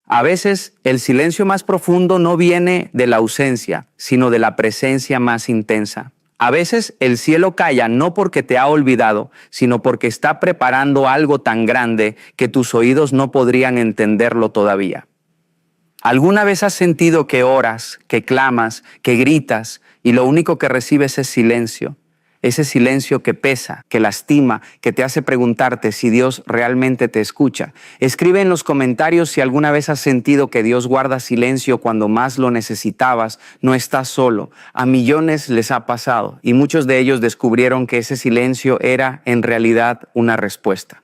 A veces el silencio más profundo no viene de la ausencia, sino de la presencia más intensa. A veces el cielo calla no porque te ha olvidado, sino porque está preparando algo tan grande que tus oídos no podrían entenderlo todavía. ¿Alguna vez has sentido que oras, que clamas, que gritas y lo único que recibes es silencio? Ese silencio que pesa, que lastima, que te hace preguntarte si Dios realmente te escucha. Escribe en los comentarios si alguna vez has sentido que Dios guarda silencio cuando más lo necesitabas. No estás solo. A millones les ha pasado y muchos de ellos descubrieron que ese silencio era en realidad una respuesta.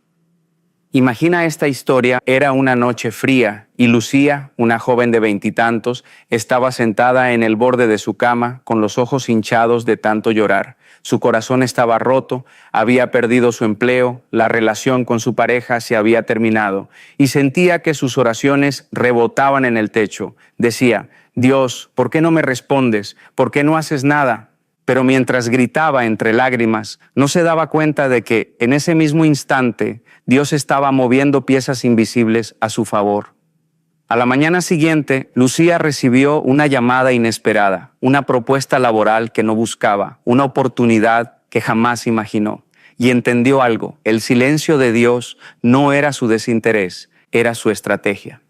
Imagina esta historia. Era una noche fría y Lucía, una joven de 20 y tantos, estaba sentada en el borde de su cama con los ojos hinchados de tanto llorar. Su corazón estaba roto, había perdido su empleo, la relación con su pareja se había terminado y sentía que sus oraciones rebotaban en el techo. Decía: Dios, ¿por qué no me respondes? ¿Por qué no haces nada? Pero mientras gritaba entre lágrimas, no se daba cuenta de que en ese mismo instante Dios estaba moviendo piezas invisibles a su favor. A la mañana siguiente, Lucía recibió una llamada inesperada, una propuesta laboral que no buscaba, una oportunidad que jamás imaginó. Y entendió algo: el silencio de Dios no era su desinterés, era su estrategia.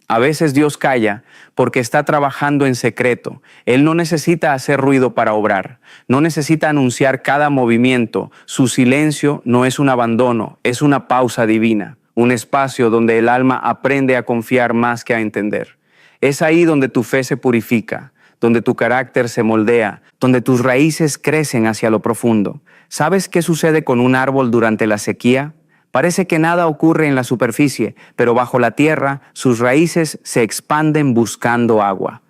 A veces Dios calla porque está trabajando en secreto. Él no necesita hacer ruido para obrar, no necesita anunciar cada movimiento. Su silencio no es un abandono, es una pausa divina. Un espacio donde el alma aprende a confiar más que a entender. Es ahí donde tu fe se purifica, donde tu carácter se moldea, donde tus raíces crecen hacia lo profundo. ¿Sabes qué sucede con un árbol durante la sequía? Parece que nada ocurre en la superficie, pero bajo la tierra sus raíces se expanden buscando agua.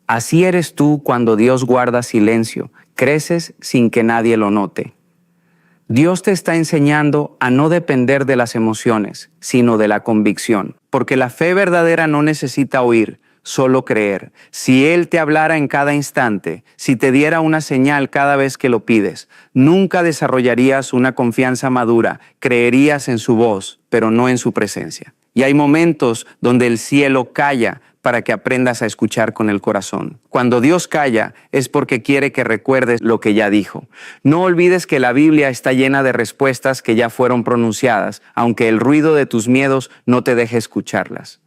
Así eres tú cuando Dios guarda silencio, creces sin que nadie lo note. Dios te está enseñando a no depender de las emociones, sino de la convicción. Porque la fe verdadera no necesita oír, solo creer. Si Él te hablara en cada instante, si te diera una señal cada vez que lo pides, nunca desarrollarías una confianza madura, creerías en su voz, pero no en su presencia. Y hay momentos donde el cielo calla para que aprendas a escuchar con el corazón. Cuando Dios calla es porque quiere que recuerdes lo que ya dijo. No olvides que la Biblia está llena de respuestas que ya fueron pronunciadas, aunque el ruido de tus miedos no te deje escucharlas.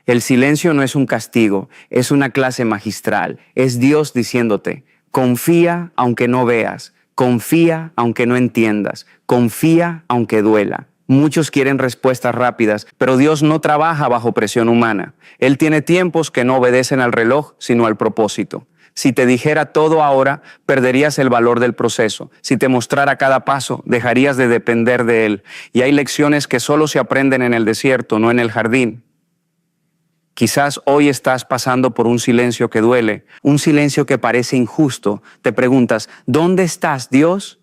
El silencio no es un castigo, es una clase magistral. Es Dios diciéndote: confía aunque no veas, confía aunque no entiendas, confía aunque duela. Muchos quieren respuestas rápidas, pero Dios no trabaja bajo presión humana. Él tiene tiempos que no obedecen al reloj, sino al propósito. Si te dijera todo ahora, perderías el valor del proceso. Si te mostrara cada paso, dejarías de depender de Él. Y hay lecciones que solo se aprenden en el desierto, no en el jardín. Quizás hoy estás pasando por un silencio que duele, un silencio que parece injusto. Te preguntas: ¿dónde estás, Dios?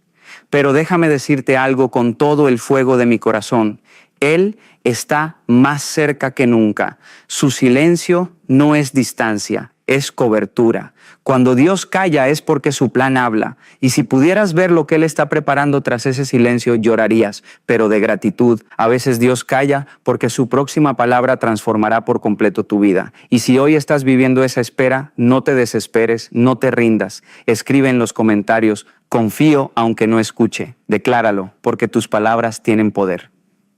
Pero déjame decirte algo con todo el fuego de mi corazón. Él está más cerca que nunca. Su silencio no es distancia, es cobertura. Cuando Dios calla es porque su plan habla. Y si pudieras ver lo que Él está preparando tras ese silencio, llorarías, pero de gratitud. A veces Dios calla porque su próxima palabra transformará por completo tu vida. Y si hoy estás viviendo esa espera, no te desesperes, no te rindas. Escribe en los comentarios: confío aunque no escuche. Decláralo, porque tus palabras tienen poder.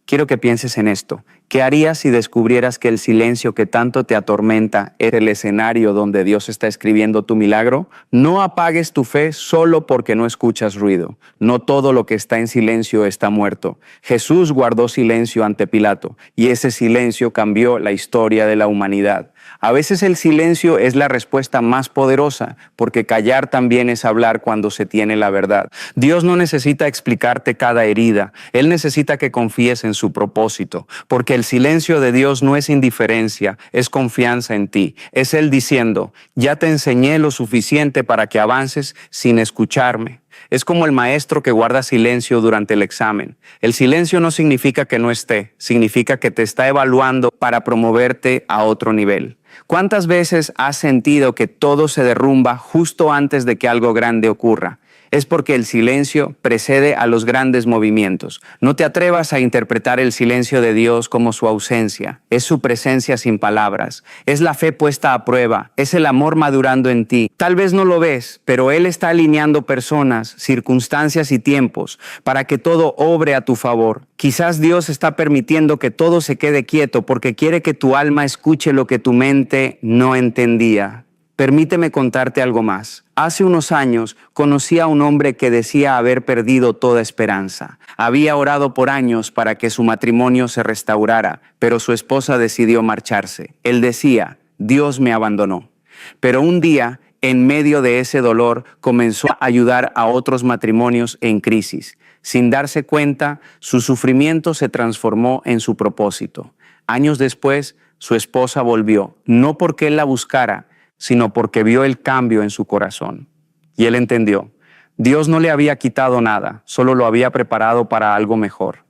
Quiero que pienses en esto. ¿Qué harías si descubrieras que el silencio que tanto te atormenta es el escenario donde Dios está escribiendo tu milagro? No apagues tu fe solo porque no escuchas ruido. No todo lo que está en silencio está muerto. Jesús guardó silencio ante Pilato y ese silencio cambió la historia de la humanidad. A veces el silencio es la respuesta más poderosa, porque callar también es hablar cuando se tiene la verdad. Dios no necesita explicarte cada herida. Él necesita que confíes en su propósito, porque el silencio de Dios no es indiferencia, es confianza en ti. Es Él diciendo: ya te enseñé lo suficiente para que avances sin escucharme. Es como el maestro que guarda silencio durante el examen. El silencio no significa que no esté, significa que te está evaluando para promoverte a otro nivel. ¿Cuántas veces has sentido que todo se derrumba justo antes de que algo grande ocurra? Es porque el silencio precede a los grandes movimientos. No te atrevas a interpretar el silencio de Dios como su ausencia. Es su presencia sin palabras. Es la fe puesta a prueba. Es el amor madurando en ti. Tal vez no lo ves, pero Él está alineando personas, circunstancias y tiempos para que todo obre a tu favor. Quizás Dios está permitiendo que todo se quede quieto porque quiere que tu alma escuche lo que tu mente no entendía. Permíteme contarte algo más. Hace unos años conocí a un hombre que decía haber perdido toda esperanza. Había orado por años para que su matrimonio se restaurara, pero su esposa decidió marcharse. Él decía, Dios me abandonó. Pero un día, en medio de ese dolor, comenzó a ayudar a otros matrimonios en crisis. Sin darse cuenta, su sufrimiento se transformó en su propósito. Años después, su esposa volvió, no porque él la buscara, sino porque vio el cambio en su corazón. Y él entendió, Dios no le había quitado nada, solo lo había preparado para algo mejor.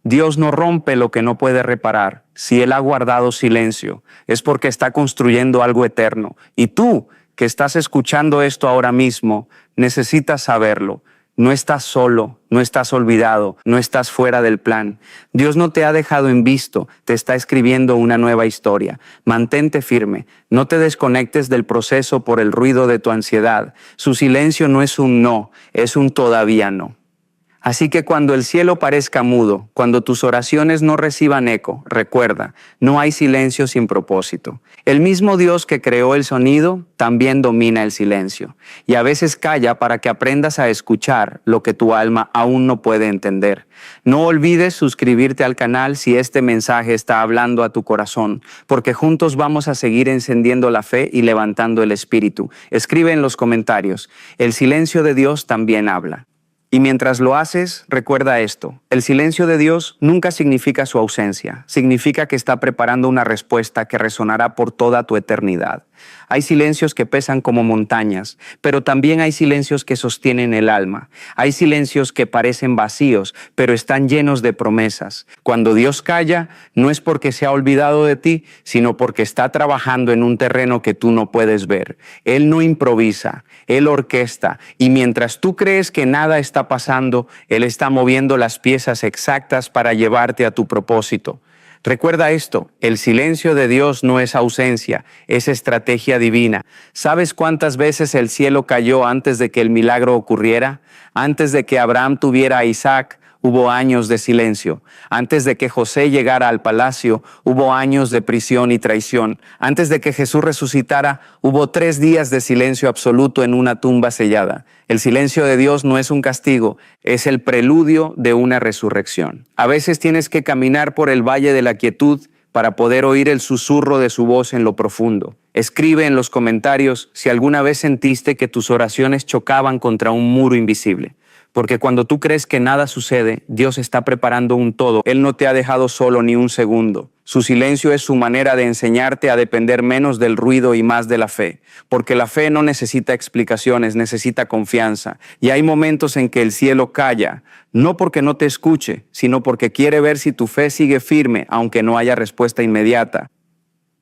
Dios no rompe lo que no puede reparar. Si Él ha guardado silencio, es porque está construyendo algo eterno. Y tú, que estás escuchando esto ahora mismo, necesitas saberlo. No estás solo, no estás olvidado, no estás fuera del plan. Dios no te ha dejado en visto, te está escribiendo una nueva historia. Mantente firme, no te desconectes del proceso por el ruido de tu ansiedad. Su silencio no es un no, es un todavía no. Así que cuando el cielo parezca mudo, cuando tus oraciones no reciban eco, recuerda, no hay silencio sin propósito. El mismo Dios que creó el sonido también domina el silencio. Y a veces calla para que aprendas a escuchar lo que tu alma aún no puede entender. No olvides suscribirte al canal si este mensaje está hablando a tu corazón, porque juntos vamos a seguir encendiendo la fe y levantando el espíritu. Escribe en los comentarios, el silencio de Dios también habla. Y mientras lo haces, recuerda esto. El silencio de Dios nunca significa su ausencia. Significa que está preparando una respuesta que resonará por toda tu eternidad. Hay silencios que pesan como montañas, pero también hay silencios que sostienen el alma. Hay silencios que parecen vacíos, pero están llenos de promesas. Cuando Dios calla, no es porque se ha olvidado de ti, sino porque está trabajando en un terreno que tú no puedes ver. Él no improvisa, Él orquesta, y mientras tú crees que nada está pasando, Él está moviendo las piezas exactas para llevarte a tu propósito. Recuerda esto, el silencio de Dios no es ausencia, es estrategia divina. ¿Sabes cuántas veces el cielo cayó antes de que el milagro ocurriera? Antes de que Abraham tuviera a Isaac, hubo años de silencio. Antes de que José llegara al palacio, hubo años de prisión y traición. Antes de que Jesús resucitara, hubo 3 días de silencio absoluto en una tumba sellada. El silencio de Dios no es un castigo, es el preludio de una resurrección. A veces tienes que caminar por el valle de la quietud para poder oír el susurro de su voz en lo profundo. Escribe en los comentarios si alguna vez sentiste que tus oraciones chocaban contra un muro invisible. Porque cuando tú crees que nada sucede, Dios está preparando un todo. Él no te ha dejado solo ni un segundo. Su silencio es su manera de enseñarte a depender menos del ruido y más de la fe. Porque la fe no necesita explicaciones, necesita confianza. Y hay momentos en que el cielo calla, no porque no te escuche, sino porque quiere ver si tu fe sigue firme, aunque no haya respuesta inmediata.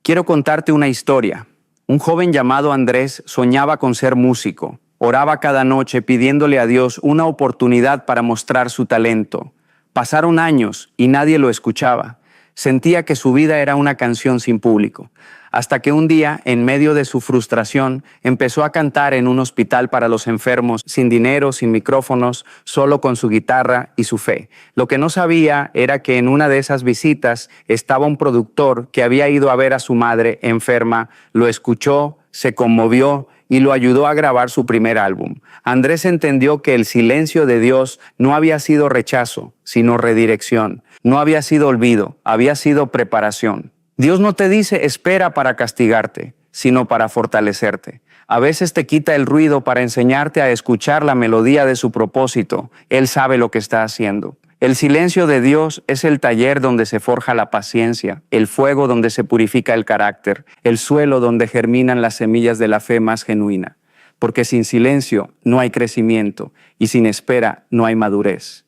Quiero contarte una historia. Un joven llamado Andrés soñaba con ser músico. Oraba cada noche pidiéndole a Dios una oportunidad para mostrar su talento. Pasaron años y nadie lo escuchaba. Sentía que su vida era una canción sin público. Hasta que un día, en medio de su frustración, empezó a cantar en un hospital para los enfermos, sin dinero, sin micrófonos, solo con su guitarra y su fe. Lo que no sabía era que en una de esas visitas estaba un productor que había ido a ver a su madre enferma, lo escuchó, se conmovió y lo ayudó a grabar su primer álbum. Andrés entendió que el silencio de Dios no había sido rechazo, sino redirección. No había sido olvido, había sido preparación. Dios no te dice espera para castigarte, sino para fortalecerte. A veces te quita el ruido para enseñarte a escuchar la melodía de su propósito. Él sabe lo que está haciendo. El silencio de Dios es el taller donde se forja la paciencia, el fuego donde se purifica el carácter, el suelo donde germinan las semillas de la fe más genuina. Porque sin silencio no hay crecimiento y sin espera no hay madurez.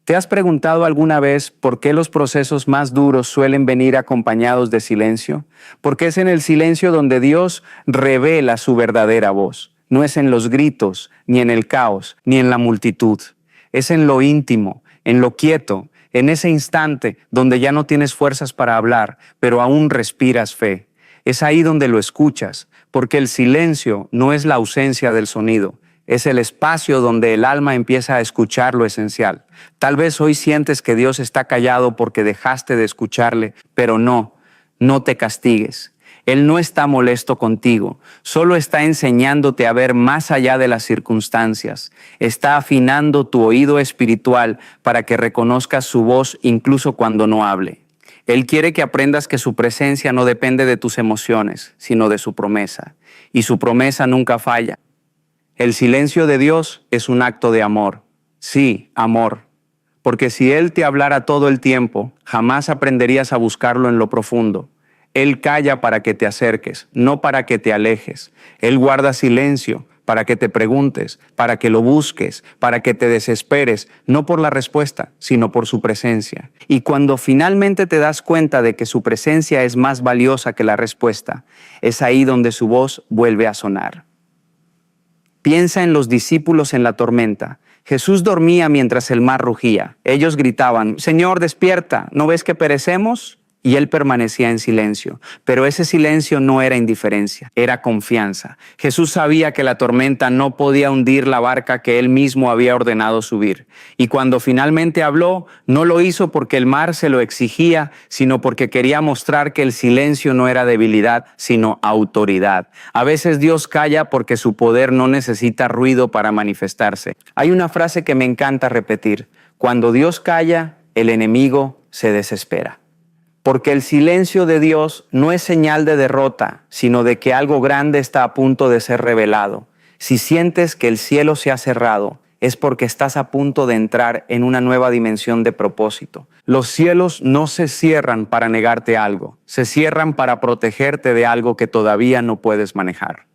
¿Te has preguntado alguna vez por qué los procesos más duros suelen venir acompañados de silencio? Porque es en el silencio donde Dios revela su verdadera voz. No es en los gritos, ni en el caos, ni en la multitud. Es en lo íntimo, en lo quieto, en ese instante donde ya no tienes fuerzas para hablar, pero aún respiras fe. Es ahí donde lo escuchas, porque el silencio no es la ausencia del sonido, es el espacio donde el alma empieza a escuchar lo esencial. Tal vez hoy sientes que Dios está callado porque dejaste de escucharle, pero no te castigues. Él no está molesto contigo, solo está enseñándote a ver más allá de las circunstancias. Está afinando tu oído espiritual para que reconozcas su voz incluso cuando no hable. Él quiere que aprendas que su presencia no depende de tus emociones, sino de su promesa. Y su promesa nunca falla. El silencio de Dios es un acto de amor. Sí, amor. Porque si Él te hablara todo el tiempo, jamás aprenderías a buscarlo en lo profundo. Él calla para que te acerques, no para que te alejes. Él guarda silencio para que te preguntes, para que lo busques, para que te desesperes, no por la respuesta, sino por su presencia. Y cuando finalmente te das cuenta de que su presencia es más valiosa que la respuesta, es ahí donde su voz vuelve a sonar. Piensa en los discípulos en la tormenta. Jesús dormía mientras el mar rugía. Ellos gritaban, Señor, despierta, ¿no ves que perecemos? Y él permanecía en silencio. Pero ese silencio no era indiferencia, era confianza. Jesús sabía que la tormenta no podía hundir la barca que él mismo había ordenado subir. Y cuando finalmente habló, no lo hizo porque el mar se lo exigía, sino porque quería mostrar que el silencio no era debilidad, sino autoridad. A veces Dios calla porque su poder no necesita ruido para manifestarse. Hay una frase que me encanta repetir. Cuando Dios calla, el enemigo se desespera. Porque el silencio de Dios no es señal de derrota, sino de que algo grande está a punto de ser revelado. Si sientes que el cielo se ha cerrado, es porque estás a punto de entrar en una nueva dimensión de propósito. Los cielos no se cierran para negarte algo, se cierran para protegerte de algo que todavía no puedes manejar.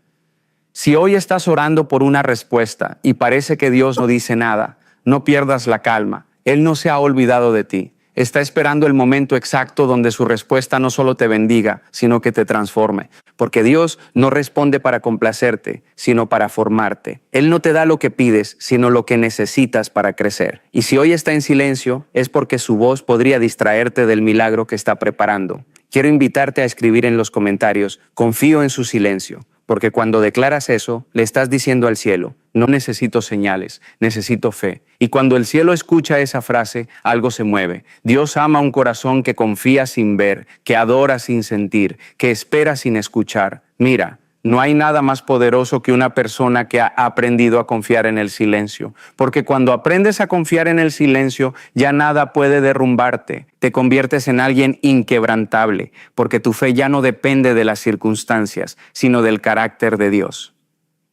Si hoy estás orando por una respuesta y parece que Dios no dice nada, no pierdas la calma. Él no se ha olvidado de ti. Está esperando el momento exacto donde su respuesta no solo te bendiga, sino que te transforme. Porque Dios no responde para complacerte, sino para formarte. Él no te da lo que pides, sino lo que necesitas para crecer. Y si hoy está en silencio, es porque su voz podría distraerte del milagro que está preparando. Quiero invitarte a escribir en los comentarios, confío en su silencio. Porque cuando declaras eso, le estás diciendo al cielo, no necesito señales, necesito fe. Y cuando el cielo escucha esa frase, algo se mueve. Dios ama un corazón que confía sin ver, que adora sin sentir, que espera sin escuchar. Mira, no hay nada más poderoso que una persona que ha aprendido a confiar en el silencio. Porque cuando aprendes a confiar en el silencio, ya nada puede derrumbarte. Te conviertes en alguien inquebrantable, porque tu fe ya no depende de las circunstancias, sino del carácter de Dios.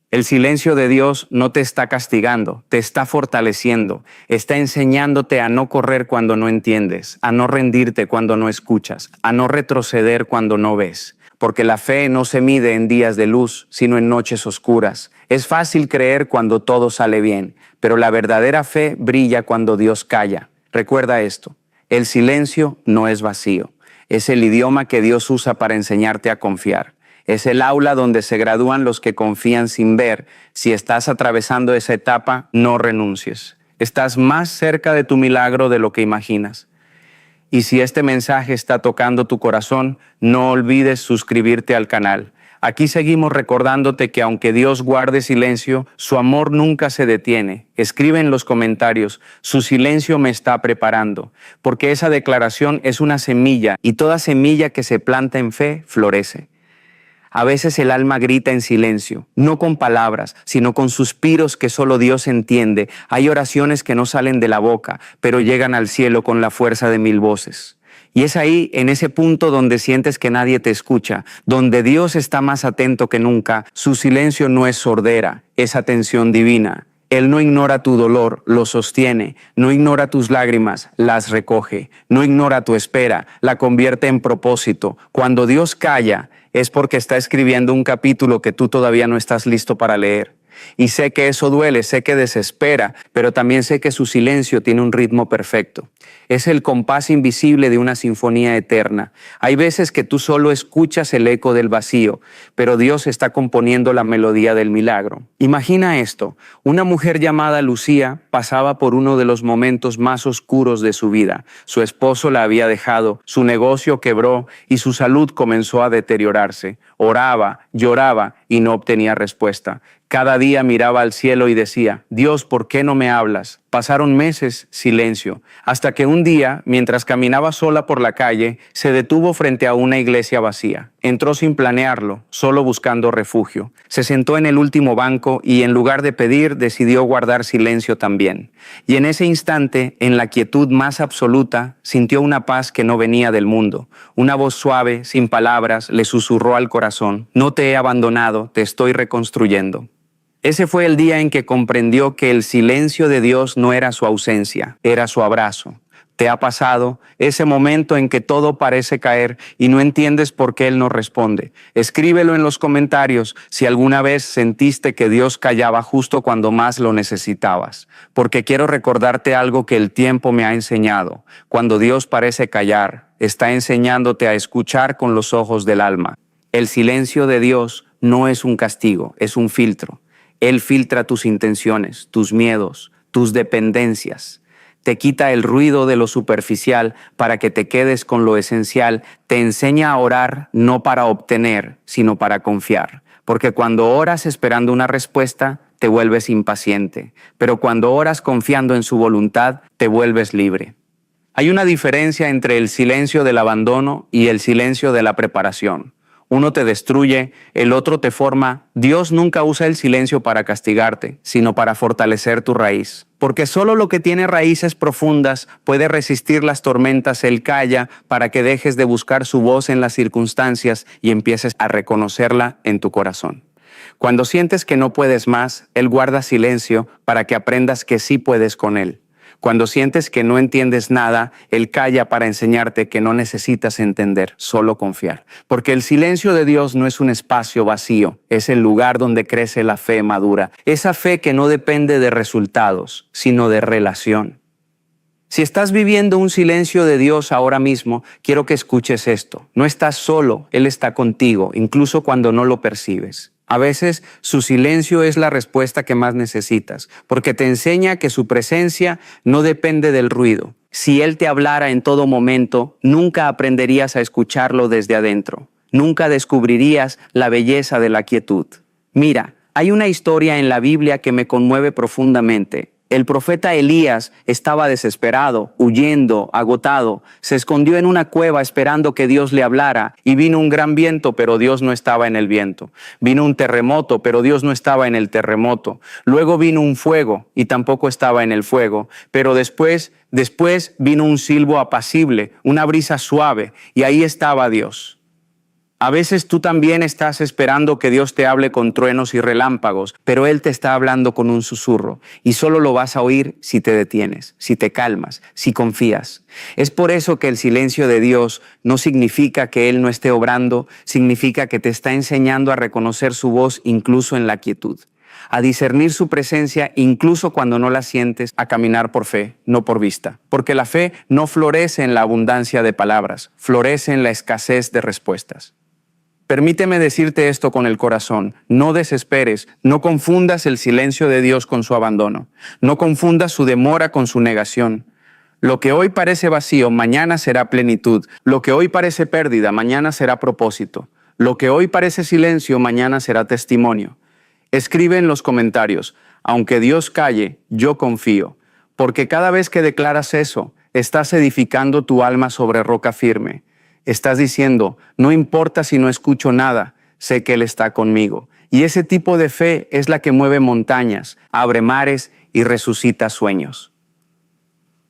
El silencio de Dios no te está castigando, te está fortaleciendo, está enseñándote a no correr cuando no entiendes, a no rendirte cuando no escuchas, a no retroceder cuando no ves. Porque la fe no se mide en días de luz, sino en noches oscuras. Es fácil creer cuando todo sale bien, pero la verdadera fe brilla cuando Dios calla. Recuerda esto, el silencio no es vacío. Es el idioma que Dios usa para enseñarte a confiar. Es el aula donde se gradúan los que confían sin ver. Si estás atravesando esa etapa, no renuncies. Estás más cerca de tu milagro de lo que imaginas. Y si este mensaje está tocando tu corazón, no olvides suscribirte al canal. Aquí seguimos recordándote que aunque Dios guarde silencio, su amor nunca se detiene. Escribe en los comentarios, su silencio me está preparando, porque esa declaración es una semilla y toda semilla que se planta en fe florece. A veces el alma grita en silencio, no con palabras, sino con suspiros que solo Dios entiende. Hay oraciones que no salen de la boca, pero llegan al cielo con la fuerza de 1000 voces. Y es ahí, en ese punto donde sientes que nadie te escucha, donde Dios está más atento que nunca. Su silencio no es sordera, es atención divina. Él no ignora tu dolor, lo sostiene. No ignora tus lágrimas, las recoge. No ignora tu espera, la convierte en propósito. Cuando Dios calla, es porque está escribiendo un capítulo que tú todavía no estás listo para leer. Y sé que eso duele, sé que desespera, pero también sé que su silencio tiene un ritmo perfecto. Es el compás invisible de una sinfonía eterna. Hay veces que tú solo escuchas el eco del vacío, pero Dios está componiendo la melodía del milagro. Imagina esto: una mujer llamada Lucía pasaba por uno de los momentos más oscuros de su vida. Su esposo la había dejado, su negocio quebró y su salud comenzó a deteriorarse. Oraba, lloraba y no obtenía respuesta. Cada día miraba al cielo y decía: Dios, ¿por qué no me hablas? Pasaron meses, silencio, hasta que un día, mientras caminaba sola por la calle, se detuvo frente a una iglesia vacía. Entró sin planearlo, solo buscando refugio. Se sentó en el último banco y, en lugar de pedir, decidió guardar silencio también. Y en ese instante, en la quietud más absoluta, sintió una paz que no venía del mundo. Una voz suave, sin palabras, le susurró al corazón: no te he abandonado, te estoy reconstruyendo. Ese fue el día en que comprendió que el silencio de Dios no era su ausencia, era su abrazo. ¿Te ha pasado ese momento en que todo parece caer y no entiendes por qué Él no responde? Escríbelo en los comentarios si alguna vez sentiste que Dios callaba justo cuando más lo necesitabas, porque quiero recordarte algo que el tiempo me ha enseñado. Cuando Dios parece callar, está enseñándote a escuchar con los ojos del alma. El silencio de Dios no es un castigo, es un filtro. Él filtra tus intenciones, tus miedos, tus dependencias. Te quita el ruido de lo superficial para que te quedes con lo esencial. Te enseña a orar no para obtener, sino para confiar. Porque cuando oras esperando una respuesta, te vuelves impaciente. Pero cuando oras confiando en su voluntad, te vuelves libre. Hay una diferencia entre el silencio del abandono y el silencio de la preparación. Uno te destruye, el otro te forma. Dios nunca usa el silencio para castigarte, sino para fortalecer tu raíz. Porque solo lo que tiene raíces profundas puede resistir las tormentas. Él calla para que dejes de buscar su voz en las circunstancias y empieces a reconocerla en tu corazón. Cuando sientes que no puedes más, Él guarda silencio para que aprendas que sí puedes con Él. Cuando sientes que no entiendes nada, Él calla para enseñarte que no necesitas entender, solo confiar. Porque el silencio de Dios no es un espacio vacío, es el lugar donde crece la fe madura. Esa fe que no depende de resultados, sino de relación. Si estás viviendo un silencio de Dios ahora mismo, quiero que escuches esto. No estás solo, Él está contigo, incluso cuando no lo percibes. A veces su silencio es la respuesta que más necesitas, porque te enseña que su presencia no depende del ruido. Si Él te hablara en todo momento, nunca aprenderías a escucharlo desde adentro. Nunca descubrirías la belleza de la quietud. Mira, hay una historia en la Biblia que me conmueve profundamente. El profeta Elías estaba desesperado, huyendo, agotado. Se escondió en una cueva esperando que Dios le hablara y vino un gran viento, pero Dios no estaba en el viento. Vino un terremoto, pero Dios no estaba en el terremoto. Luego vino un fuego y tampoco estaba en el fuego. Pero después vino un silbo apacible, una brisa suave y ahí estaba Dios. A veces tú también estás esperando que Dios te hable con truenos y relámpagos, pero Él te está hablando con un susurro y solo lo vas a oír si te detienes, si te calmas, si confías. Es por eso que el silencio de Dios no significa que Él no esté obrando, significa que te está enseñando a reconocer su voz incluso en la quietud, a discernir su presencia incluso cuando no la sientes, a caminar por fe, no por vista. Porque la fe no florece en la abundancia de palabras, florece en la escasez de respuestas. Permíteme decirte esto con el corazón: no desesperes, no confundas el silencio de Dios con su abandono, no confundas su demora con su negación. Lo que hoy parece vacío, mañana será plenitud. Lo que hoy parece pérdida, mañana será propósito. Lo que hoy parece silencio, mañana será testimonio. Escribe en los comentarios: aunque Dios calle, yo confío. Porque cada vez que declaras eso, estás edificando tu alma sobre roca firme. Estás diciendo: no importa si no escucho nada, sé que Él está conmigo. Y ese tipo de fe es la que mueve montañas, abre mares y resucita sueños.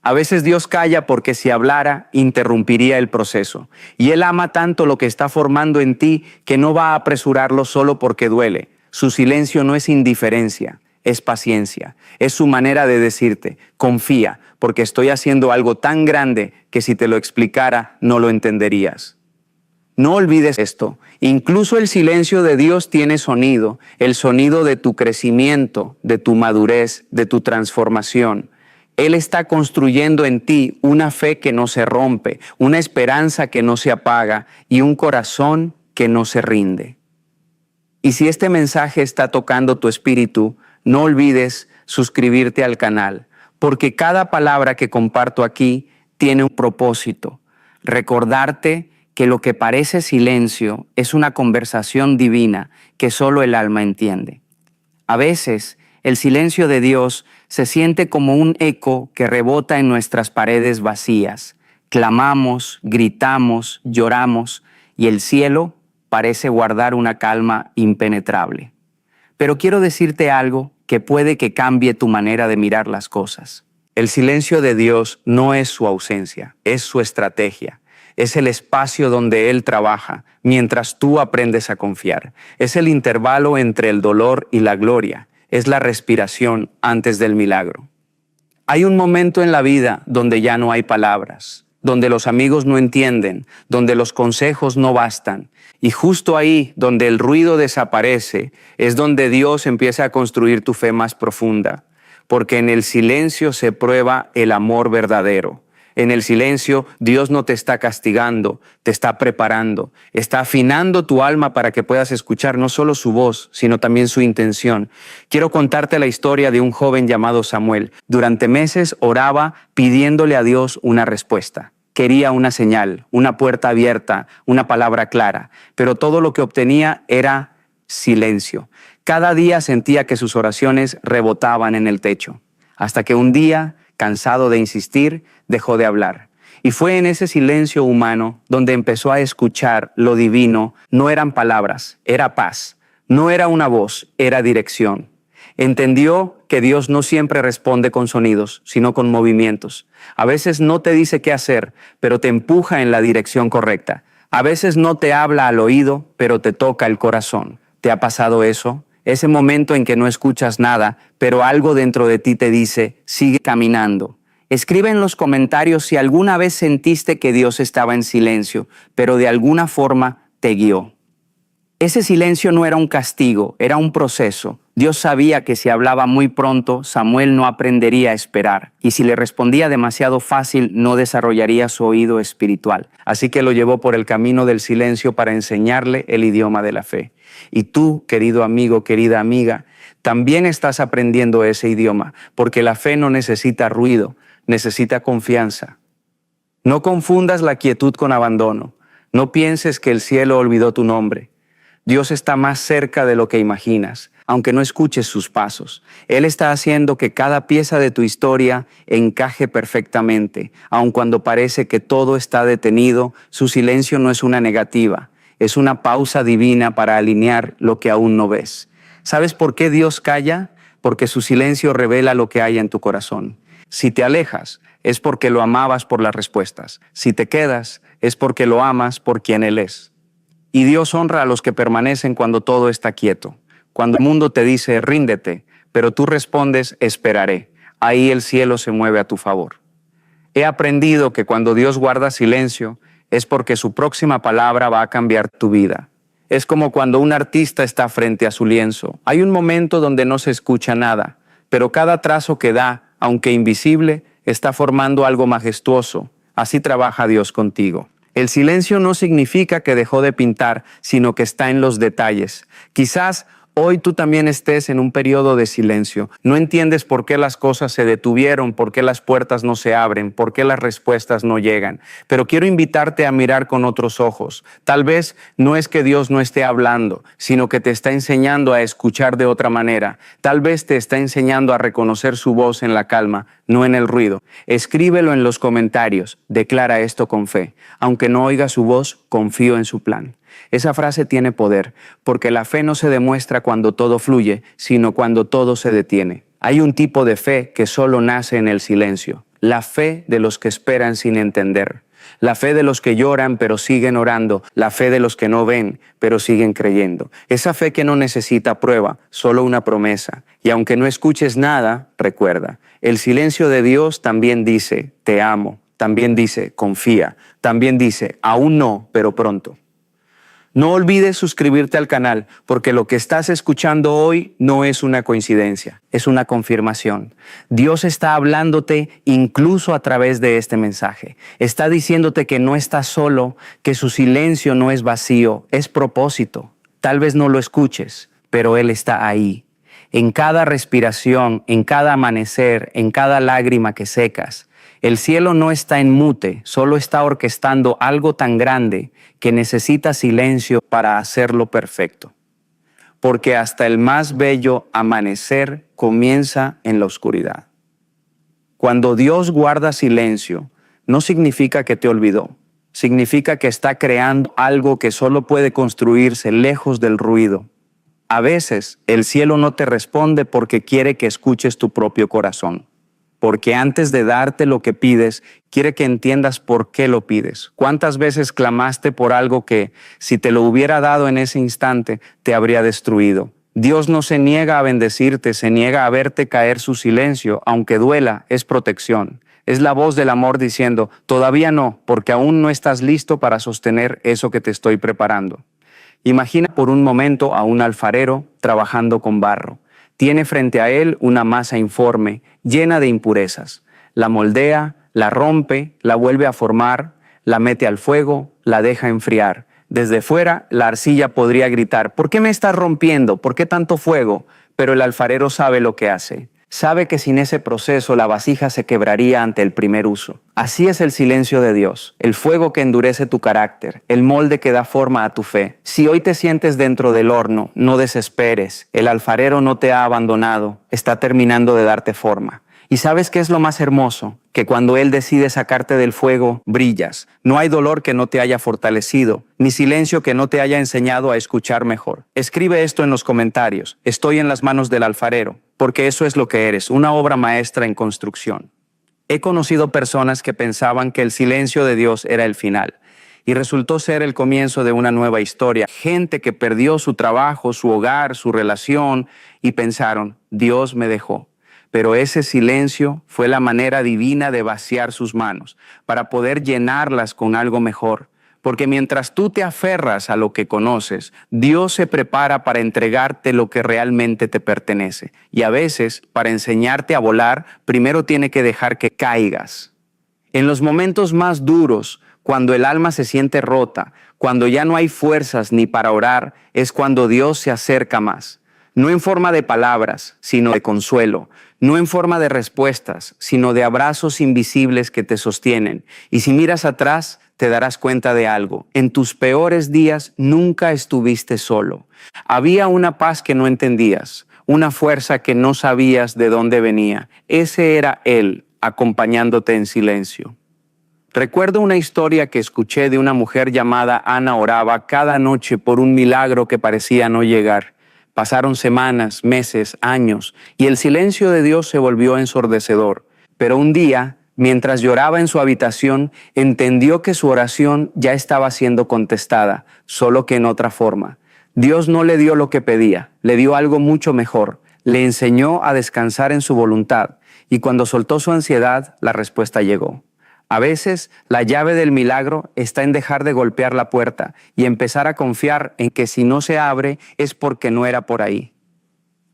A veces Dios calla porque si hablara, interrumpiría el proceso. Y Él ama tanto lo que está formando en ti que no va a apresurarlo solo porque duele. Su silencio no es indiferencia, es paciencia. Es su manera de decirte: confía, porque estoy haciendo algo tan grande que si te lo explicara no lo entenderías. No olvides esto. Incluso el silencio de Dios tiene sonido, el sonido de tu crecimiento, de tu madurez, de tu transformación. Él está construyendo en ti una fe que no se rompe, una esperanza que no se apaga y un corazón que no se rinde. Y si este mensaje está tocando tu espíritu, no olvides suscribirte al canal, porque cada palabra que comparto aquí tiene un propósito. Recordarte que lo que parece silencio es una conversación divina que solo el alma entiende. A veces, el silencio de Dios se siente como un eco que rebota en nuestras paredes vacías. Clamamos, gritamos, lloramos y el cielo parece guardar una calma impenetrable. Pero quiero decirte algo que puede que cambie tu manera de mirar las cosas. El silencio de Dios no es su ausencia, es su estrategia. Es el espacio donde Él trabaja mientras tú aprendes a confiar. Es el intervalo entre el dolor y la gloria. Es la respiración antes del milagro. Hay un momento en la vida donde ya no hay palabras, donde los amigos no entienden, donde los consejos no bastan. Y justo ahí, donde el ruido desaparece, es donde Dios empieza a construir tu fe más profunda. Porque en el silencio se prueba el amor verdadero. En el silencio, Dios no te está castigando, te está preparando, está afinando tu alma para que puedas escuchar no solo su voz, sino también su intención. Quiero contarte la historia de un joven llamado Samuel. Durante meses oraba pidiéndole a Dios una respuesta. Quería una señal, una puerta abierta, una palabra clara, pero todo lo que obtenía era silencio. Cada día sentía que sus oraciones rebotaban en el techo, hasta que un día, cansado de insistir, dejó de hablar. Y fue en ese silencio humano donde empezó a escuchar lo divino. No eran palabras, era paz. No era una voz, era dirección. Entendió que Dios no siempre responde con sonidos, sino con movimientos. A veces no te dice qué hacer, pero te empuja en la dirección correcta. A veces no te habla al oído, pero te toca el corazón. ¿Te ha pasado eso? Ese momento en que no escuchas nada, pero algo dentro de ti te dice, sigue caminando. Escribe en los comentarios si alguna vez sentiste que Dios estaba en silencio, pero de alguna forma te guió. Ese silencio no era un castigo, era un proceso. Dios sabía que si hablaba muy pronto, Samuel no aprendería a esperar. Y si le respondía demasiado fácil, no desarrollaría su oído espiritual. Así que lo llevó por el camino del silencio para enseñarle el idioma de la fe. Y tú, querido amigo, querida amiga, también estás aprendiendo ese idioma, porque la fe no necesita ruido, necesita confianza. No confundas la quietud con abandono. No pienses que el cielo olvidó tu nombre. Dios está más cerca de lo que imaginas, aunque no escuches sus pasos. Él está haciendo que cada pieza de tu historia encaje perfectamente. Aun cuando parece que todo está detenido, su silencio no es una negativa, es una pausa divina para alinear lo que aún no ves. ¿Sabes por qué Dios calla? Porque su silencio revela lo que hay en tu corazón. Si te alejas, es porque lo amabas por las respuestas. Si te quedas, es porque lo amas por quien Él es. Y Dios honra a los que permanecen cuando todo está quieto. Cuando el mundo te dice, ríndete, pero tú respondes, esperaré. Ahí el cielo se mueve a tu favor. He aprendido que cuando Dios guarda silencio, es porque su próxima palabra va a cambiar tu vida. Es como cuando un artista está frente a su lienzo. Hay un momento donde no se escucha nada, pero cada trazo que da, aunque invisible, está formando algo majestuoso. Así trabaja Dios contigo. El silencio no significa que dejó de pintar, sino que está en los detalles. Quizás hoy tú también estés en un periodo de silencio. No entiendes por qué las cosas se detuvieron, por qué las puertas no se abren, por qué las respuestas no llegan. Pero quiero invitarte a mirar con otros ojos. Tal vez no es que Dios no esté hablando, sino que te está enseñando a escuchar de otra manera. Tal vez te está enseñando a reconocer su voz en la calma, no en el ruido. Escríbelo en los comentarios. Declara esto con fe. Aunque no oiga su voz, confío en su plan. Esa frase tiene poder, porque la fe no se demuestra cuando todo fluye, sino cuando todo se detiene. Hay un tipo de fe que solo nace en el silencio, la fe de los que esperan sin entender, la fe de los que lloran pero siguen orando, la fe de los que no ven pero siguen creyendo. Esa fe que no necesita prueba, solo una promesa. Y aunque no escuches nada, recuerda, el silencio de Dios también dice, te amo, también dice, confía, también dice, aún no, pero pronto. No olvides suscribirte al canal, porque lo que estás escuchando hoy no es una coincidencia, es una confirmación. Dios está hablándote incluso a través de este mensaje. Está diciéndote que no estás solo, que su silencio no es vacío, es propósito. Tal vez no lo escuches, pero Él está ahí. En cada respiración, en cada amanecer, en cada lágrima que secas. El cielo no está en mute, solo está orquestando algo tan grande que necesita silencio para hacerlo perfecto. Porque hasta el más bello amanecer comienza en la oscuridad. Cuando Dios guarda silencio, no significa que te olvidó. Significa que está creando algo que solo puede construirse lejos del ruido. A veces el cielo no te responde porque quiere que escuches tu propio corazón. Porque antes de darte lo que pides, quiere que entiendas por qué lo pides. ¿Cuántas veces clamaste por algo que, si te lo hubiera dado en ese instante, te habría destruido? Dios no se niega a bendecirte, se niega a verte caer. Su silencio, aunque duela, es protección. Es la voz del amor diciendo, todavía no, porque aún no estás listo para sostener eso que te estoy preparando. Imagina por un momento a un alfarero trabajando con barro. Tiene frente a él una masa informe, llena de impurezas. La moldea, la rompe, la vuelve a formar, la mete al fuego, la deja enfriar. Desde fuera, la arcilla podría gritar, ¿por qué me estás rompiendo? ¿Por qué tanto fuego? Pero el alfarero sabe lo que hace. Sabe que sin ese proceso la vasija se quebraría ante el primer uso. Así es el silencio de Dios, el fuego que endurece tu carácter, el molde que da forma a tu fe. Si hoy te sientes dentro del horno, no desesperes. El alfarero no te ha abandonado, está terminando de darte forma. ¿Y sabes qué es lo más hermoso? Que cuando Él decide sacarte del fuego, brillas. No hay dolor que no te haya fortalecido, ni silencio que no te haya enseñado a escuchar mejor. Escribe esto en los comentarios. Estoy en las manos del alfarero, porque eso es lo que eres, una obra maestra en construcción. He conocido personas que pensaban que el silencio de Dios era el final, y resultó ser el comienzo de una nueva historia. Gente que perdió su trabajo, su hogar, su relación, y pensaron, Dios me dejó. Pero ese silencio fue la manera divina de vaciar sus manos, para poder llenarlas con algo mejor. Porque mientras tú te aferras a lo que conoces, Dios se prepara para entregarte lo que realmente te pertenece. Y a veces, para enseñarte a volar, primero tiene que dejar que caigas. En los momentos más duros, cuando el alma se siente rota, cuando ya no hay fuerzas ni para orar, es cuando Dios se acerca más. No en forma de palabras, sino de consuelo. No en forma de respuestas, sino de abrazos invisibles que te sostienen. Y si miras atrás, te darás cuenta de algo. En tus peores días nunca estuviste solo. Había una paz que no entendías, una fuerza que no sabías de dónde venía. Ese era Él, acompañándote en silencio. Recuerdo una historia que escuché de una mujer llamada Ana. Oraba cada noche por un milagro que parecía no llegar. Pasaron semanas, meses, años, y el silencio de Dios se volvió ensordecedor. Pero un día, mientras lloraba en su habitación, entendió que su oración ya estaba siendo contestada, solo que en otra forma. Dios no le dio lo que pedía, le dio algo mucho mejor. Le enseñó a descansar en su voluntad, y cuando soltó su ansiedad, la respuesta llegó. A veces, la llave del milagro está en dejar de golpear la puerta y empezar a confiar en que si no se abre es porque no era por ahí.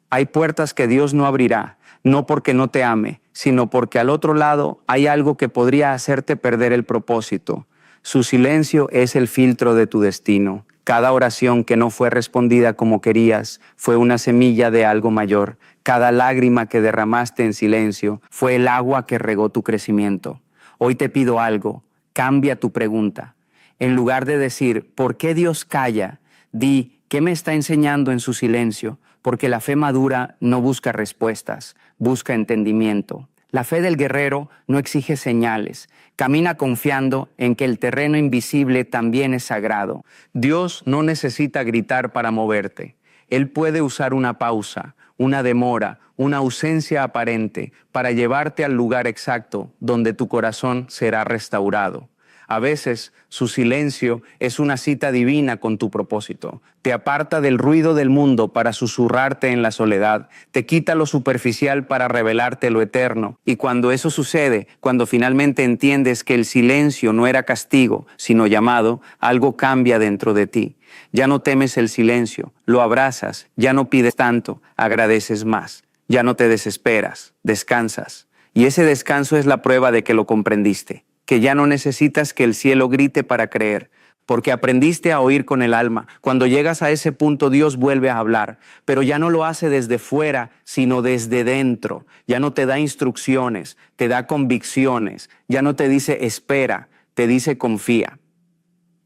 Hay puertas que Dios no abrirá, no porque no te ame, sino porque al otro lado hay algo que podría hacerte perder el propósito. Su silencio es el filtro de tu destino. Cada oración que no fue respondida como querías fue una semilla de algo mayor. Cada lágrima que derramaste en silencio fue el agua que regó tu crecimiento. Hoy te pido algo, cambia tu pregunta. En lugar de decir, ¿por qué Dios calla? Di, ¿qué me está enseñando en su silencio? Porque la fe madura no busca respuestas, busca entendimiento. La fe del guerrero no exige señales. Camina confiando en que el terreno invisible también es sagrado. Dios no necesita gritar para moverte. Él puede usar una pausa, una demora, una ausencia aparente para llevarte al lugar exacto donde tu corazón será restaurado. A veces su silencio es una cita divina con tu propósito. Te aparta del ruido del mundo para susurrarte en la soledad. Te quita lo superficial para revelarte lo eterno. Y cuando eso sucede, cuando finalmente entiendes que el silencio no era castigo, sino llamado, algo cambia dentro de ti. Ya no temes el silencio, lo abrazas, ya no pides tanto, agradeces más. Ya no te desesperas, descansas. Y ese descanso es la prueba de que lo comprendiste. Que ya no necesitas que el cielo grite para creer, porque aprendiste a oír con el alma. Cuando llegas a ese punto, Dios vuelve a hablar, pero ya no lo hace desde fuera, sino desde dentro. Ya no te da instrucciones, te da convicciones. Ya no te dice espera, te dice confía.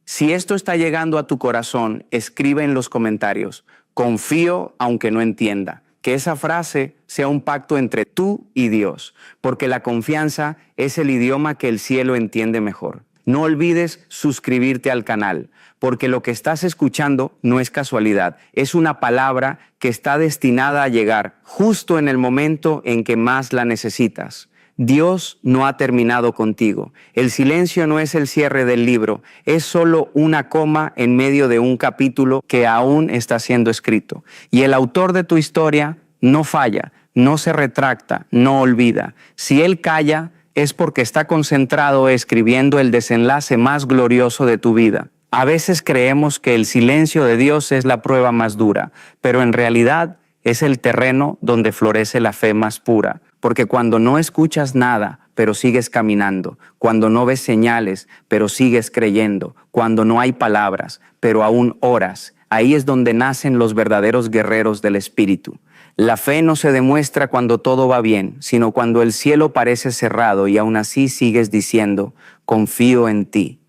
Si esto está llegando a tu corazón, escribe en los comentarios, confío aunque no entienda. Que esa frase sea un pacto entre tú y Dios, porque la confianza es el idioma que el cielo entiende mejor. No olvides suscribirte al canal, porque lo que estás escuchando no es casualidad, es una palabra que está destinada a llegar justo en el momento en que más la necesitas. Dios no ha terminado contigo. El silencio no es el cierre del libro, es solo una coma en medio de un capítulo que aún está siendo escrito. Y el autor de tu historia no falla, no se retracta, no olvida. Si él calla, es porque está concentrado escribiendo el desenlace más glorioso de tu vida. A veces creemos que el silencio de Dios es la prueba más dura, pero en realidad es el terreno donde florece la fe más pura. Porque cuando no escuchas nada, pero sigues caminando, cuando no ves señales, pero sigues creyendo, cuando no hay palabras, pero aún oras, ahí es donde nacen los verdaderos guerreros del Espíritu. La fe no se demuestra cuando todo va bien, sino cuando el cielo parece cerrado y aún así sigues diciendo, confío en ti.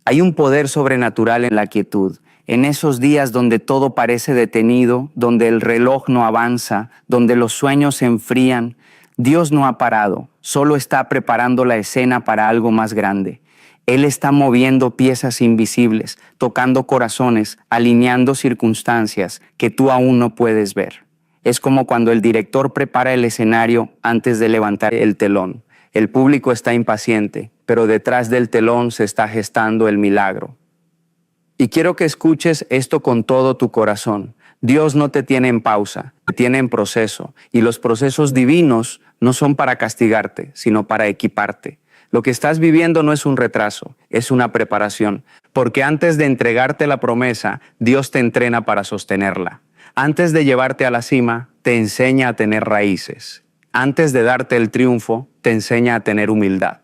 Hay un poder sobrenatural en la quietud. En esos días donde todo parece detenido, donde el reloj no avanza, donde los sueños se enfrían, Dios no ha parado, solo está preparando la escena para algo más grande. Él está moviendo piezas invisibles, tocando corazones, alineando circunstancias que tú aún no puedes ver. Es como cuando el director prepara el escenario antes de levantar el telón. El público está impaciente, pero detrás del telón se está gestando el milagro. Y quiero que escuches esto con todo tu corazón. Dios no te tiene en pausa, te tiene en proceso. Y los procesos divinos no son para castigarte, sino para equiparte. Lo que estás viviendo no es un retraso, es una preparación. Porque antes de entregarte la promesa, Dios te entrena para sostenerla. Antes de llevarte a la cima, te enseña a tener raíces. Antes de darte el triunfo, te enseña a tener humildad.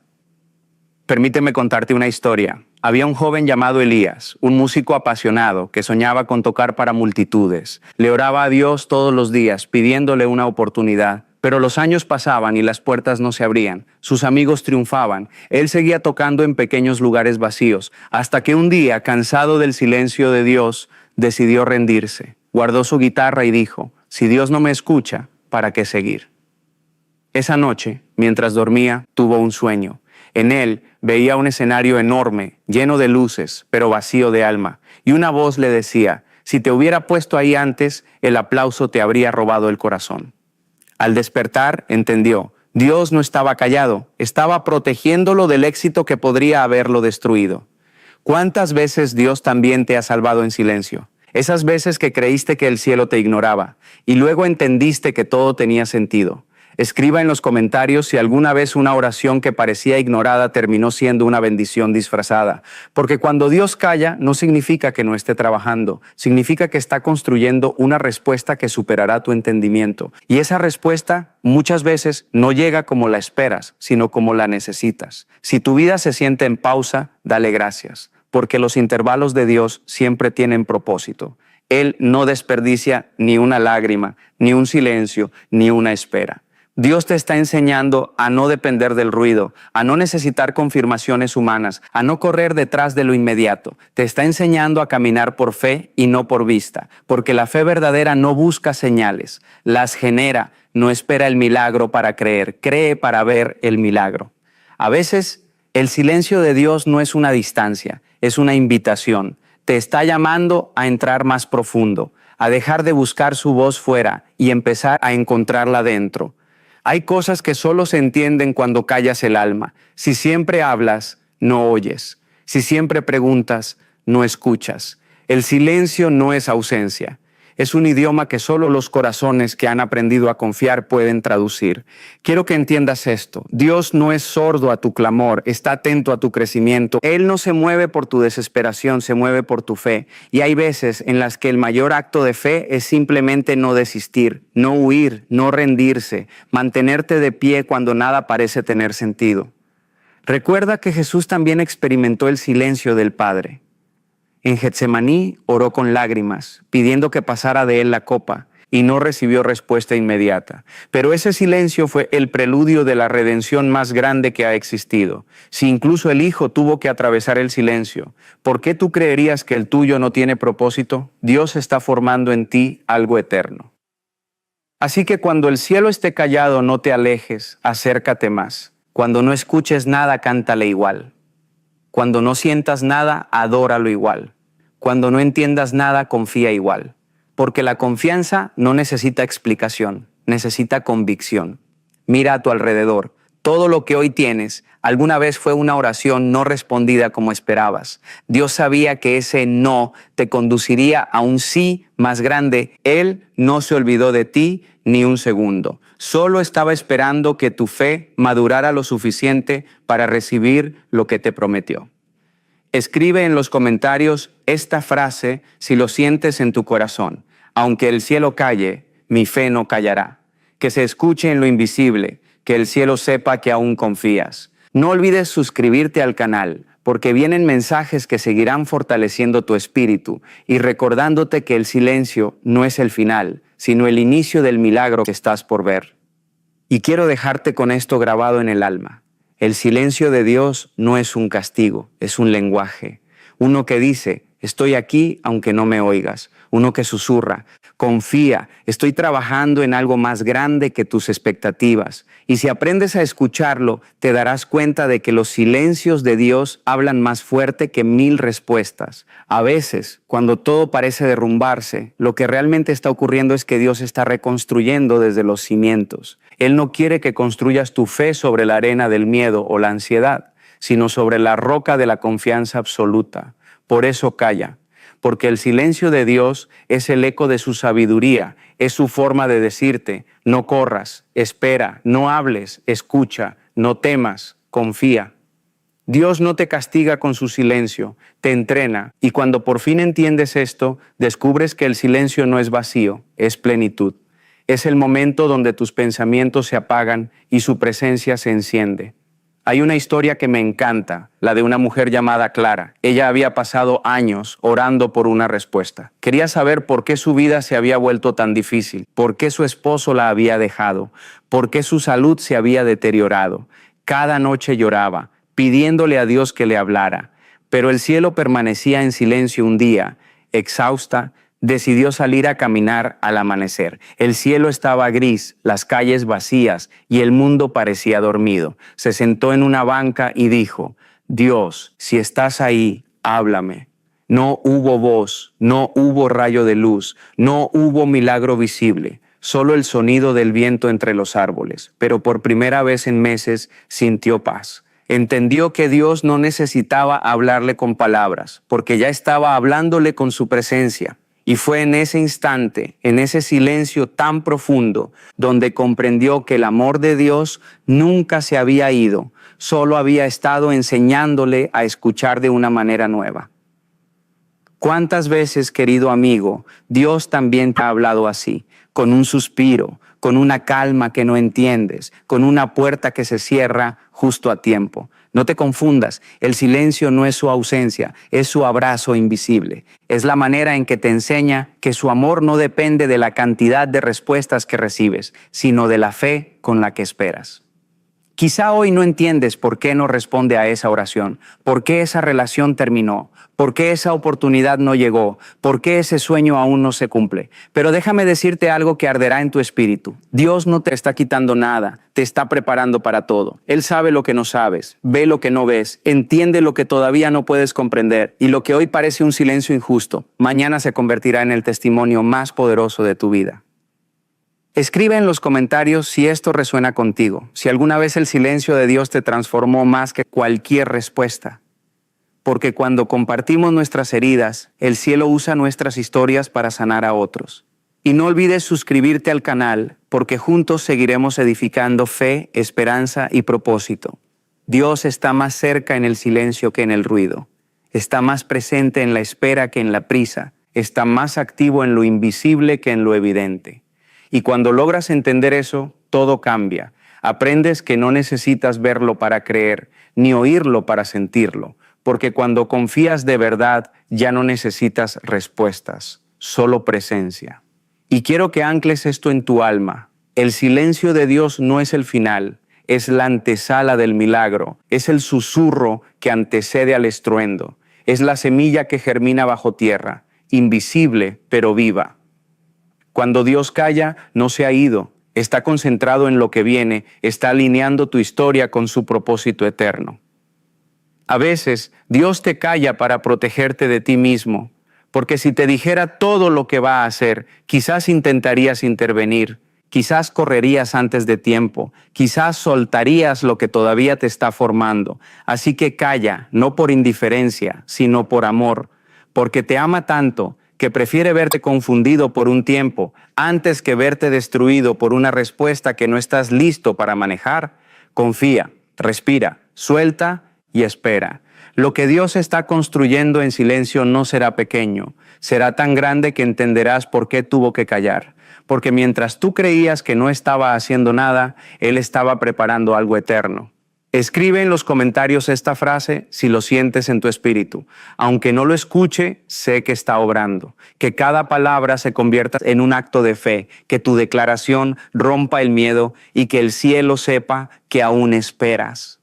Permíteme contarte una historia. Había un joven llamado Elías, un músico apasionado que soñaba con tocar para multitudes. Le oraba a Dios todos los días, pidiéndole una oportunidad. Pero los años pasaban y las puertas no se abrían. Sus amigos triunfaban. Él seguía tocando en pequeños lugares vacíos, hasta que un día, cansado del silencio de Dios, decidió rendirse. Guardó su guitarra y dijo, si Dios no me escucha, ¿para qué seguir? Esa noche, mientras dormía, tuvo un sueño. En él veía un escenario enorme, lleno de luces, pero vacío de alma. Y una voz le decía, si te hubiera puesto ahí antes, el aplauso te habría robado el corazón. Al despertar, entendió, Dios no estaba callado, estaba protegiéndolo del éxito que podría haberlo destruido. ¿Cuántas veces Dios también te ha salvado en silencio? Esas veces que creíste que el cielo te ignoraba y luego entendiste que todo tenía sentido. Escriba en los comentarios si alguna vez una oración que parecía ignorada terminó siendo una bendición disfrazada. Porque cuando Dios calla, no significa que no esté trabajando. Significa que está construyendo una respuesta que superará tu entendimiento. Y esa respuesta muchas veces no llega como la esperas, sino como la necesitas. Si tu vida se siente en pausa, dale gracias. Porque los intervalos de Dios siempre tienen propósito. Él no desperdicia ni una lágrima, ni un silencio, ni una espera. Dios te está enseñando a no depender del ruido, a no necesitar confirmaciones humanas, a no correr detrás de lo inmediato. Te está enseñando a caminar por fe y no por vista, porque la fe verdadera no busca señales, las genera, no espera el milagro para creer, cree para ver el milagro. A veces, el silencio de Dios no es una distancia, es una invitación. Te está llamando a entrar más profundo, a dejar de buscar su voz fuera y empezar a encontrarla dentro. Hay cosas que solo se entienden cuando callas el alma. Si siempre hablas, no oyes. Si siempre preguntas, no escuchas. El silencio no es ausencia. Es un idioma que solo los corazones que han aprendido a confiar pueden traducir. Quiero que entiendas esto. Dios no es sordo a tu clamor, está atento a tu crecimiento. Él no se mueve por tu desesperación, se mueve por tu fe. Y hay veces en las que el mayor acto de fe es simplemente no desistir, no huir, no rendirse, mantenerte de pie cuando nada parece tener sentido. Recuerda que Jesús también experimentó el silencio del Padre. En Getsemaní oró con lágrimas, pidiendo que pasara de él la copa, y no recibió respuesta inmediata. Pero ese silencio fue el preludio de la redención más grande que ha existido. Si incluso el Hijo tuvo que atravesar el silencio, ¿por qué tú creerías que el tuyo no tiene propósito? Dios está formando en ti algo eterno. Así que cuando el cielo esté callado, no te alejes, acércate más. Cuando no escuches nada, cántale igual. Cuando no sientas nada, adóralo igual. Cuando no entiendas nada, confía igual. Porque la confianza no necesita explicación, necesita convicción. Mira a tu alrededor. Todo lo que hoy tienes, alguna vez fue una oración no respondida como esperabas. Dios sabía que ese no te conduciría a un sí más grande. Él no se olvidó de ti ni un segundo. Solo estaba esperando que tu fe madurara lo suficiente para recibir lo que te prometió. Escribe en los comentarios esta frase si lo sientes en tu corazón. Aunque el cielo calle, mi fe no callará. Que se escuche en lo invisible, que el cielo sepa que aún confías. No olvides suscribirte al canal, porque vienen mensajes que seguirán fortaleciendo tu espíritu y recordándote que el silencio no es el final, sino el inicio del milagro que estás por ver. Y quiero dejarte con esto grabado en el alma. El silencio de Dios no es un castigo, es un lenguaje. Uno que dice, estoy aquí aunque no me oigas. Uno que susurra, confía, estoy trabajando en algo más grande que tus expectativas. Y si aprendes a escucharlo, te darás cuenta de que los silencios de Dios hablan más fuerte que 1000 respuestas. A veces, cuando todo parece derrumbarse, lo que realmente está ocurriendo es que Dios está reconstruyendo desde los cimientos. Él no quiere que construyas tu fe sobre la arena del miedo o la ansiedad, sino sobre la roca de la confianza absoluta. Por eso calla. Porque el silencio de Dios es el eco de su sabiduría, es su forma de decirte, no corras, espera, no hables, escucha, no temas, confía. Dios no te castiga con su silencio, te entrena, y cuando por fin entiendes esto, descubres que el silencio no es vacío, es plenitud. Es el momento donde tus pensamientos se apagan y su presencia se enciende. Hay una historia que me encanta, la de una mujer llamada Clara. Ella había pasado años orando por una respuesta. Quería saber por qué su vida se había vuelto tan difícil, por qué su esposo la había dejado, por qué su salud se había deteriorado. Cada noche lloraba, pidiéndole a Dios que le hablara. Pero el cielo permanecía en silencio un día, exhausta, decidió salir a caminar al amanecer. El cielo estaba gris, las calles vacías y el mundo parecía dormido. Se sentó en una banca y dijo, Dios, si estás ahí, háblame. No hubo voz, no hubo rayo de luz, no hubo milagro visible, solo el sonido del viento entre los árboles. Pero por primera vez en meses sintió paz. Entendió que Dios no necesitaba hablarle con palabras, porque ya estaba hablándole con su presencia. Y fue en ese instante, en ese silencio tan profundo, donde comprendió que el amor de Dios nunca se había ido, solo había estado enseñándole a escuchar de una manera nueva. ¿Cuántas veces, querido amigo, Dios también te ha hablado así, con un suspiro, con una calma que no entiendes, con una puerta que se cierra justo a tiempo? No te confundas, el silencio no es su ausencia, es su abrazo invisible. Es la manera en que te enseña que su amor no depende de la cantidad de respuestas que recibes, sino de la fe con la que esperas. Quizá hoy no entiendes por qué no responde a esa oración, por qué esa relación terminó, por qué esa oportunidad no llegó, por qué ese sueño aún no se cumple. Pero déjame decirte algo que arderá en tu espíritu. Dios no te está quitando nada, te está preparando para todo. Él sabe lo que no sabes, ve lo que no ves, entiende lo que todavía no puedes comprender, y lo que hoy parece un silencio injusto, mañana se convertirá en el testimonio más poderoso de tu vida. Escribe en los comentarios si esto resuena contigo, si alguna vez el silencio de Dios te transformó más que cualquier respuesta. porque cuando compartimos nuestras heridas, el cielo usa nuestras historias para sanar a otros. Y no olvides suscribirte al canal, porque juntos seguiremos edificando fe, esperanza y propósito. Dios está más cerca en el silencio que en el ruido. Está más presente en la espera que en la prisa. Está más activo en lo invisible que en lo evidente. Y cuando logras entender eso, todo cambia. Aprendes que no necesitas verlo para creer, ni oírlo para sentirlo, porque cuando confías de verdad, ya no necesitas respuestas, solo presencia. Y quiero que ancles esto en tu alma. El silencio de Dios no es el final, es la antesala del milagro, es el susurro que antecede al estruendo, es la semilla que germina bajo tierra, invisible pero viva. Cuando Dios calla, no se ha ido, está concentrado en lo que viene, está alineando tu historia con su propósito eterno. A veces, Dios te calla para protegerte de ti mismo, porque si te dijera todo lo que va a hacer, quizás intentarías intervenir, quizás correrías antes de tiempo, quizás soltarías lo que todavía te está formando. Así que calla, no por indiferencia, sino por amor, porque te ama tanto que prefiere verte confundido por un tiempo antes que verte destruido por una respuesta que no estás listo para manejar. Confía, respira, suelta y espera. Lo que Dios está construyendo en silencio no será pequeño, será tan grande que entenderás por qué tuvo que callar. Porque mientras tú creías que no estaba haciendo nada, Él estaba preparando algo eterno. Escribe en los comentarios esta frase si lo sientes en tu espíritu. Aunque no lo escuche, sé que está obrando. Que cada palabra se convierta en un acto de fe, que tu declaración rompa el miedo y que el cielo sepa que aún esperas.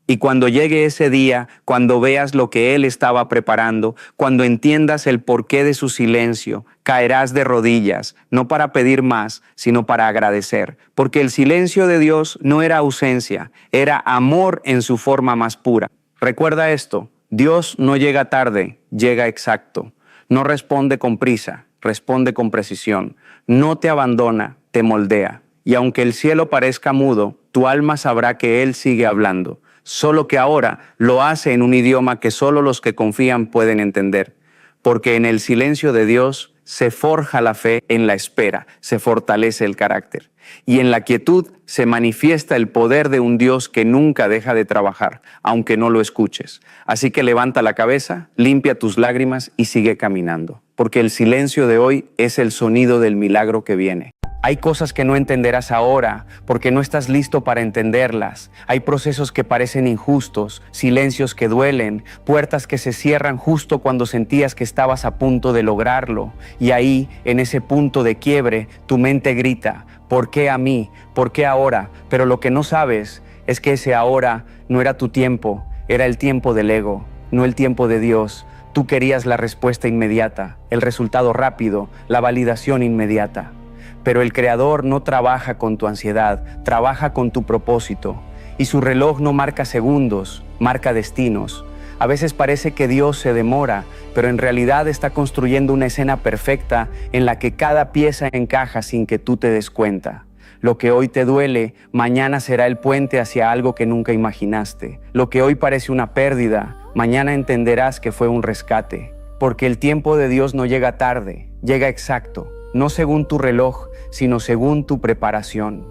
Y cuando llegue ese día, cuando veas lo que Él estaba preparando, cuando entiendas el porqué de su silencio, caerás de rodillas, no para pedir más, sino para agradecer. Porque el silencio de Dios no era ausencia, era amor en su forma más pura. Recuerda esto, Dios no llega tarde, llega exacto. No responde con prisa, responde con precisión. No te abandona, te moldea. Y aunque el cielo parezca mudo, tu alma sabrá que Él sigue hablando. Solo que ahora lo hace en un idioma que solo los que confían pueden entender. Porque en el silencio de Dios se forja la fe en la espera, se fortalece el carácter. Y en la quietud se manifiesta el poder de un Dios que nunca deja de trabajar, aunque no lo escuches. Así que levanta la cabeza, limpia tus lágrimas y sigue caminando. Porque el silencio de hoy es el sonido del milagro que viene. Hay cosas que no entenderás ahora porque no estás listo para entenderlas. Hay procesos que parecen injustos, silencios que duelen, puertas que se cierran justo cuando sentías que estabas a punto de lograrlo. Y ahí, en ese punto de quiebre, tu mente grita, ¿por qué a mí? ¿Por qué ahora? Pero lo que no sabes es que ese ahora no era tu tiempo, era el tiempo del ego, no el tiempo de Dios. Tú querías la respuesta inmediata, el resultado rápido, la validación inmediata. Pero el Creador no trabaja con tu ansiedad, trabaja con tu propósito. Y su reloj no marca segundos, marca destinos. A veces parece que Dios se demora, pero en realidad está construyendo una escena perfecta en la que cada pieza encaja sin que tú te des cuenta. Lo que hoy te duele, mañana será el puente hacia algo que nunca imaginaste. Lo que hoy parece una pérdida, mañana entenderás que fue un rescate. Porque el tiempo de Dios no llega tarde, llega exacto. No según tu reloj, sino según tu preparación.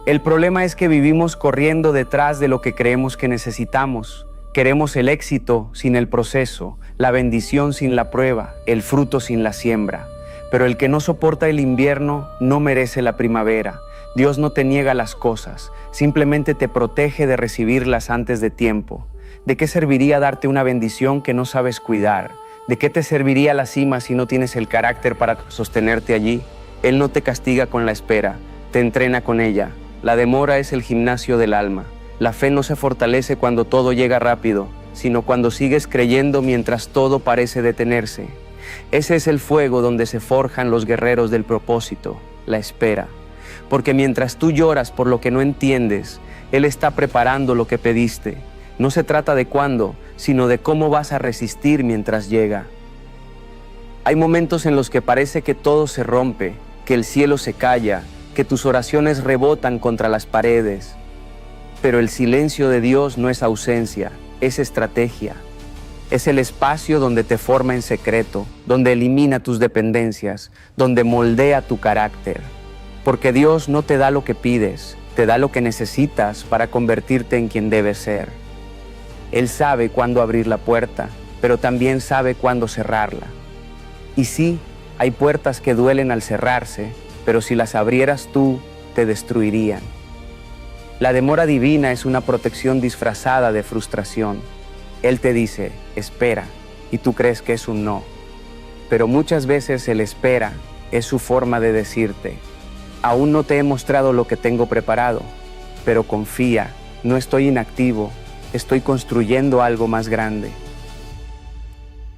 El problema es que vivimos corriendo detrás de lo que creemos que necesitamos. Queremos el éxito sin el proceso, la bendición sin la prueba, el fruto sin la siembra. Pero el que no soporta el invierno no merece la primavera. Dios no te niega las cosas, simplemente te protege de recibirlas antes de tiempo. ¿De qué serviría darte una bendición que no sabes cuidar? ¿De qué te serviría la cima si no tienes el carácter para sostenerte allí? Él no te castiga con la espera, te entrena con ella. La demora es el gimnasio del alma. La fe no se fortalece cuando todo llega rápido, sino cuando sigues creyendo mientras todo parece detenerse. Ese es el fuego donde se forjan los guerreros del propósito, la espera. Porque mientras tú lloras por lo que no entiendes, Él está preparando lo que pediste. No se trata de cuándo, sino de cómo vas a resistir mientras llega. Hay momentos en los que parece que todo se rompe, que el cielo se calla, que tus oraciones rebotan contra las paredes. Pero el silencio de Dios no es ausencia, es estrategia. Es el espacio donde te forma en secreto, donde elimina tus dependencias, donde moldea tu carácter. Porque Dios no te da lo que pides, te da lo que necesitas para convertirte en quien debes ser. Él sabe cuándo abrir la puerta, pero también sabe cuándo cerrarla. Y sí, hay puertas que duelen al cerrarse, pero si las abrieras tú, te destruirían. La demora divina es una protección disfrazada de frustración. Él te dice, espera, y tú crees que es un no. Pero muchas veces el espera es su forma de decirte, aún no te he mostrado lo que tengo preparado, pero confía, no estoy inactivo, estoy construyendo algo más grande.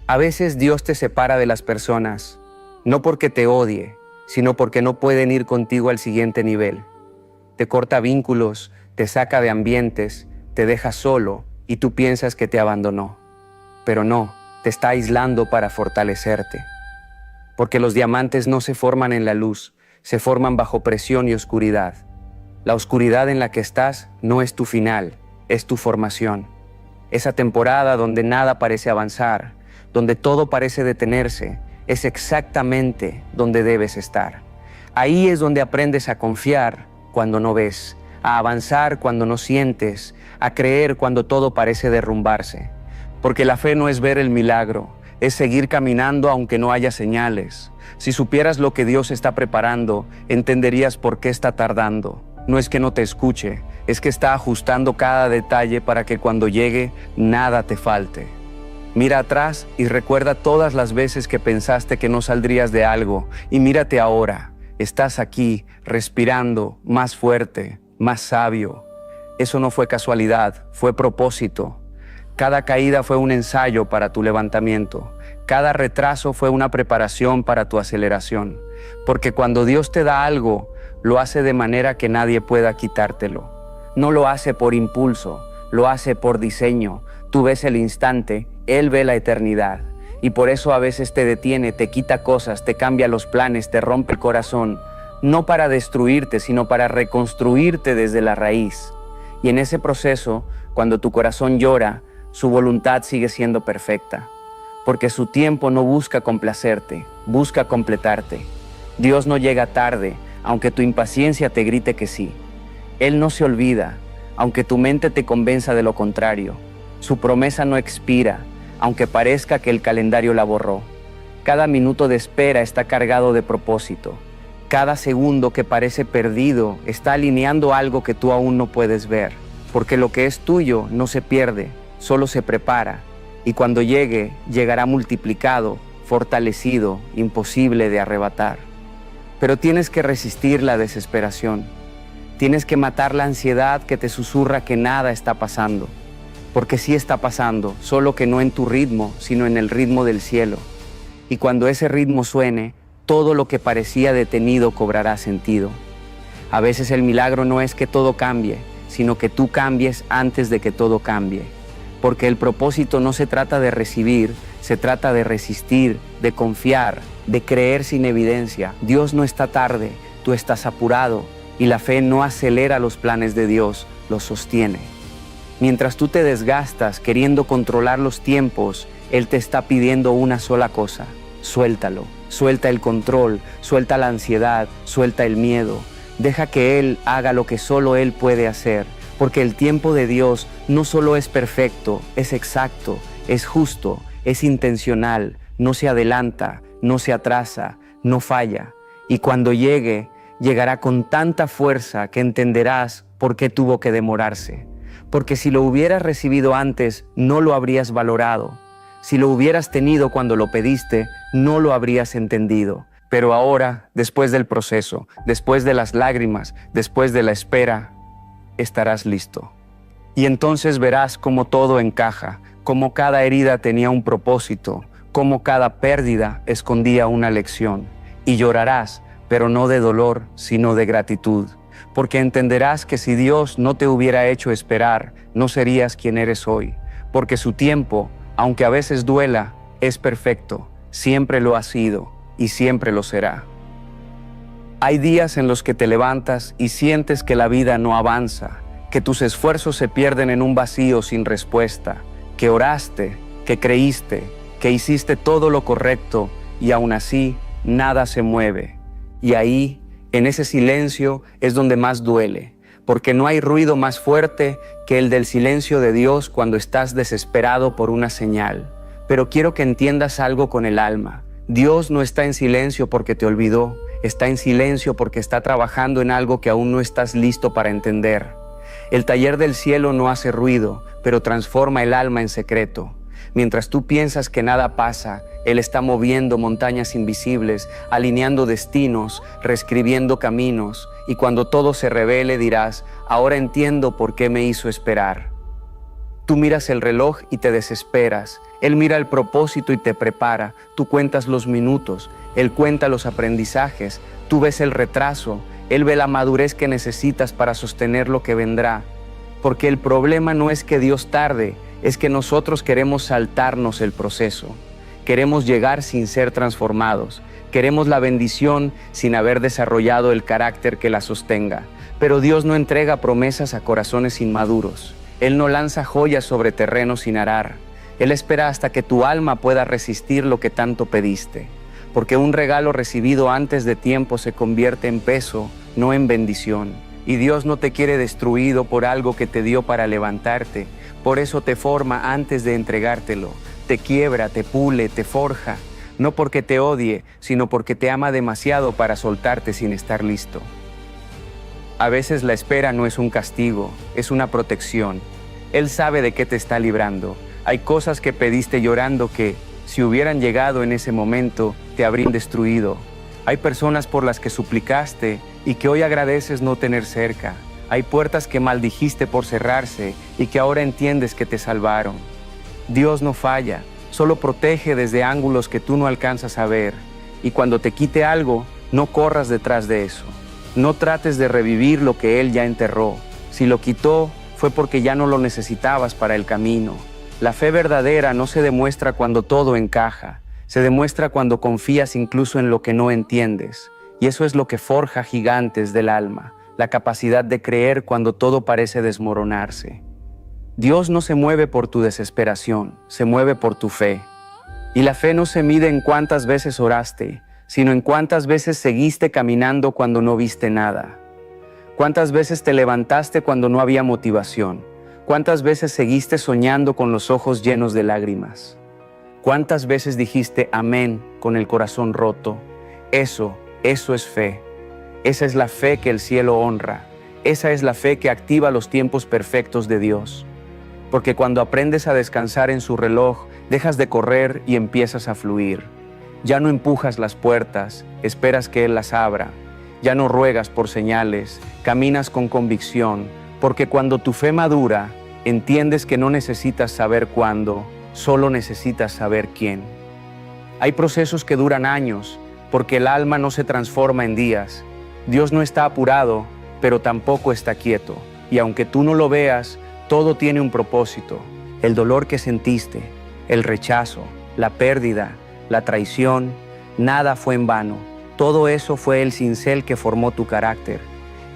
A veces Dios te separa de las personas, no porque te odie, sino porque no pueden ir contigo al siguiente nivel. Te corta vínculos, te saca de ambientes, te deja solo y tú piensas que te abandonó. Pero no, te está aislando para fortalecerte. Porque los diamantes no se forman en la luz, se forman bajo presión y oscuridad. La oscuridad en la que estás no es tu final, es tu formación. Esa temporada donde nada parece avanzar, donde todo parece detenerse, es exactamente donde debes estar. Ahí es donde aprendes a confiar cuando no ves, a avanzar cuando no sientes, a creer cuando todo parece derrumbarse. Porque la fe no es ver el milagro, es seguir caminando aunque no haya señales. Si supieras lo que Dios está preparando, entenderías por qué está tardando. No es que no te escuche, es que está ajustando cada detalle para que cuando llegue, nada te falte. Mira atrás y recuerda todas las veces que pensaste que no saldrías de algo, y mírate ahora. Estás aquí, respirando, más fuerte, más sabio. Eso no fue casualidad, fue propósito. Cada caída fue un ensayo para tu levantamiento. Cada retraso fue una preparación para tu aceleración. Porque cuando Dios te da algo, lo hace de manera que nadie pueda quitártelo. No lo hace por impulso, lo hace por diseño. Tú ves el instante, Él ve la eternidad. Y por eso a veces te detiene, te quita cosas, te cambia los planes, te rompe el corazón. No para destruirte, sino para reconstruirte desde la raíz. Y en ese proceso, cuando tu corazón llora, su voluntad sigue siendo perfecta. Porque su tiempo no busca complacerte, busca completarte. Dios no llega tarde, aunque tu impaciencia te grite que sí. Él no se olvida, aunque tu mente te convenza de lo contrario. Su promesa no expira, aunque parezca que el calendario la borró. Cada minuto de espera está cargado de propósito. Cada segundo que parece perdido está alineando algo que tú aún no puedes ver. Porque lo que es tuyo no se pierde, solo se prepara. Y cuando llegue, llegará multiplicado, fortalecido, imposible de arrebatar. Pero tienes que resistir la desesperación. Tienes que matar la ansiedad que te susurra que nada está pasando. Porque sí está pasando, solo que no en tu ritmo, sino en el ritmo del cielo. Y cuando ese ritmo suene, todo lo que parecía detenido cobrará sentido. A veces el milagro no es que todo cambie, sino que tú cambies antes de que todo cambie. Porque el propósito no se trata de recibir, se trata de resistir, de confiar, de creer sin evidencia. Dios no está tarde, tú estás apurado, y la fe no acelera los planes de Dios, los sostiene. Mientras tú te desgastas queriendo controlar los tiempos, Él te está pidiendo una sola cosa: suéltalo, suelta el control, suelta la ansiedad, suelta el miedo. Deja que Él haga lo que solo Él puede hacer, porque el tiempo de Dios no solo es perfecto, es exacto, es justo, es intencional, no se adelanta, no se atrasa, no falla. Y cuando llegue, llegará con tanta fuerza que entenderás por qué tuvo que demorarse. Porque si lo hubieras recibido antes, no lo habrías valorado. Si lo hubieras tenido cuando lo pediste, no lo habrías entendido. Pero ahora, después del proceso, después de las lágrimas, después de la espera, estarás listo. Y entonces verás cómo todo encaja, cómo cada herida tenía un propósito, cómo cada pérdida escondía una lección. Y llorarás, pero no de dolor, sino de gratitud. Porque entenderás que si Dios no te hubiera hecho esperar, no serías quien eres hoy. Porque su tiempo, aunque a veces duela, es perfecto. Siempre lo ha sido y siempre lo será. Hay días en los que te levantas y sientes que la vida no avanza, que tus esfuerzos se pierden en un vacío sin respuesta, que oraste, que creíste, que hiciste todo lo correcto y aún así nada se mueve. Y ahí, en ese silencio, es donde más duele, porque no hay ruido más fuerte que el del silencio de Dios cuando estás desesperado por una señal. Pero quiero que entiendas algo con el alma. Dios no está en silencio porque te olvidó, está en silencio porque está trabajando en algo que aún no estás listo para entender. El taller del cielo no hace ruido, pero transforma el alma en secreto. Mientras tú piensas que nada pasa, Él está moviendo montañas invisibles, alineando destinos, reescribiendo caminos, y cuando todo se revele dirás, ahora entiendo por qué me hizo esperar. Tú miras el reloj y te desesperas, Él mira el propósito y te prepara, tú cuentas los minutos, Él cuenta los aprendizajes, tú ves el retraso, Él ve la madurez que necesitas para sostener lo que vendrá. Porque el problema no es que Dios tarde, es que nosotros queremos saltarnos el proceso. Queremos llegar sin ser transformados. Queremos la bendición sin haber desarrollado el carácter que la sostenga. Pero Dios no entrega promesas a corazones inmaduros. Él no lanza joyas sobre terreno sin arar. Él espera hasta que tu alma pueda resistir lo que tanto pediste. Porque un regalo recibido antes de tiempo se convierte en peso, no en bendición. Y Dios no te quiere destruido por algo que te dio para levantarte. Por eso te forma antes de entregártelo. Te quiebra, te pule, te forja. No porque te odie, sino porque te ama demasiado para soltarte sin estar listo. A veces la espera no es un castigo, es una protección. Él sabe de qué te está librando. Hay cosas que pediste llorando que, si hubieran llegado en ese momento, te habrían destruido. Hay personas por las que suplicaste y que hoy agradeces no tener cerca. Hay puertas que maldijiste por cerrarse y que ahora entiendes que te salvaron. Dios no falla, solo protege desde ángulos que tú no alcanzas a ver. Y cuando te quite algo, no corras detrás de eso. No trates de revivir lo que Él ya enterró. Si lo quitó, fue porque ya no lo necesitabas para el camino. La fe verdadera no se demuestra cuando todo encaja. Se demuestra cuando confías incluso en lo que no entiendes. Y eso es lo que forja gigantes del alma. La capacidad de creer cuando todo parece desmoronarse. Dios no se mueve por tu desesperación, se mueve por tu fe. Y la fe no se mide en cuántas veces oraste, sino en cuántas veces seguiste caminando cuando no viste nada. Cuántas veces te levantaste cuando no había motivación. Cuántas veces seguiste soñando con los ojos llenos de lágrimas. Cuántas veces dijiste amén con el corazón roto. Eso es fe. Esa es la fe que el cielo honra. Esa es la fe que activa los tiempos perfectos de Dios. Porque cuando aprendes a descansar en su reloj, dejas de correr y empiezas a fluir. Ya no empujas las puertas, esperas que Él las abra. Ya no ruegas por señales, caminas con convicción. Porque cuando tu fe madura, entiendes que no necesitas saber cuándo, solo necesitas saber quién. Hay procesos que duran años, porque el alma no se transforma en días. Dios no está apurado, pero tampoco está quieto. Y aunque tú no lo veas, todo tiene un propósito. El dolor que sentiste, el rechazo, la pérdida, la traición, nada fue en vano. Todo eso fue el cincel que formó tu carácter.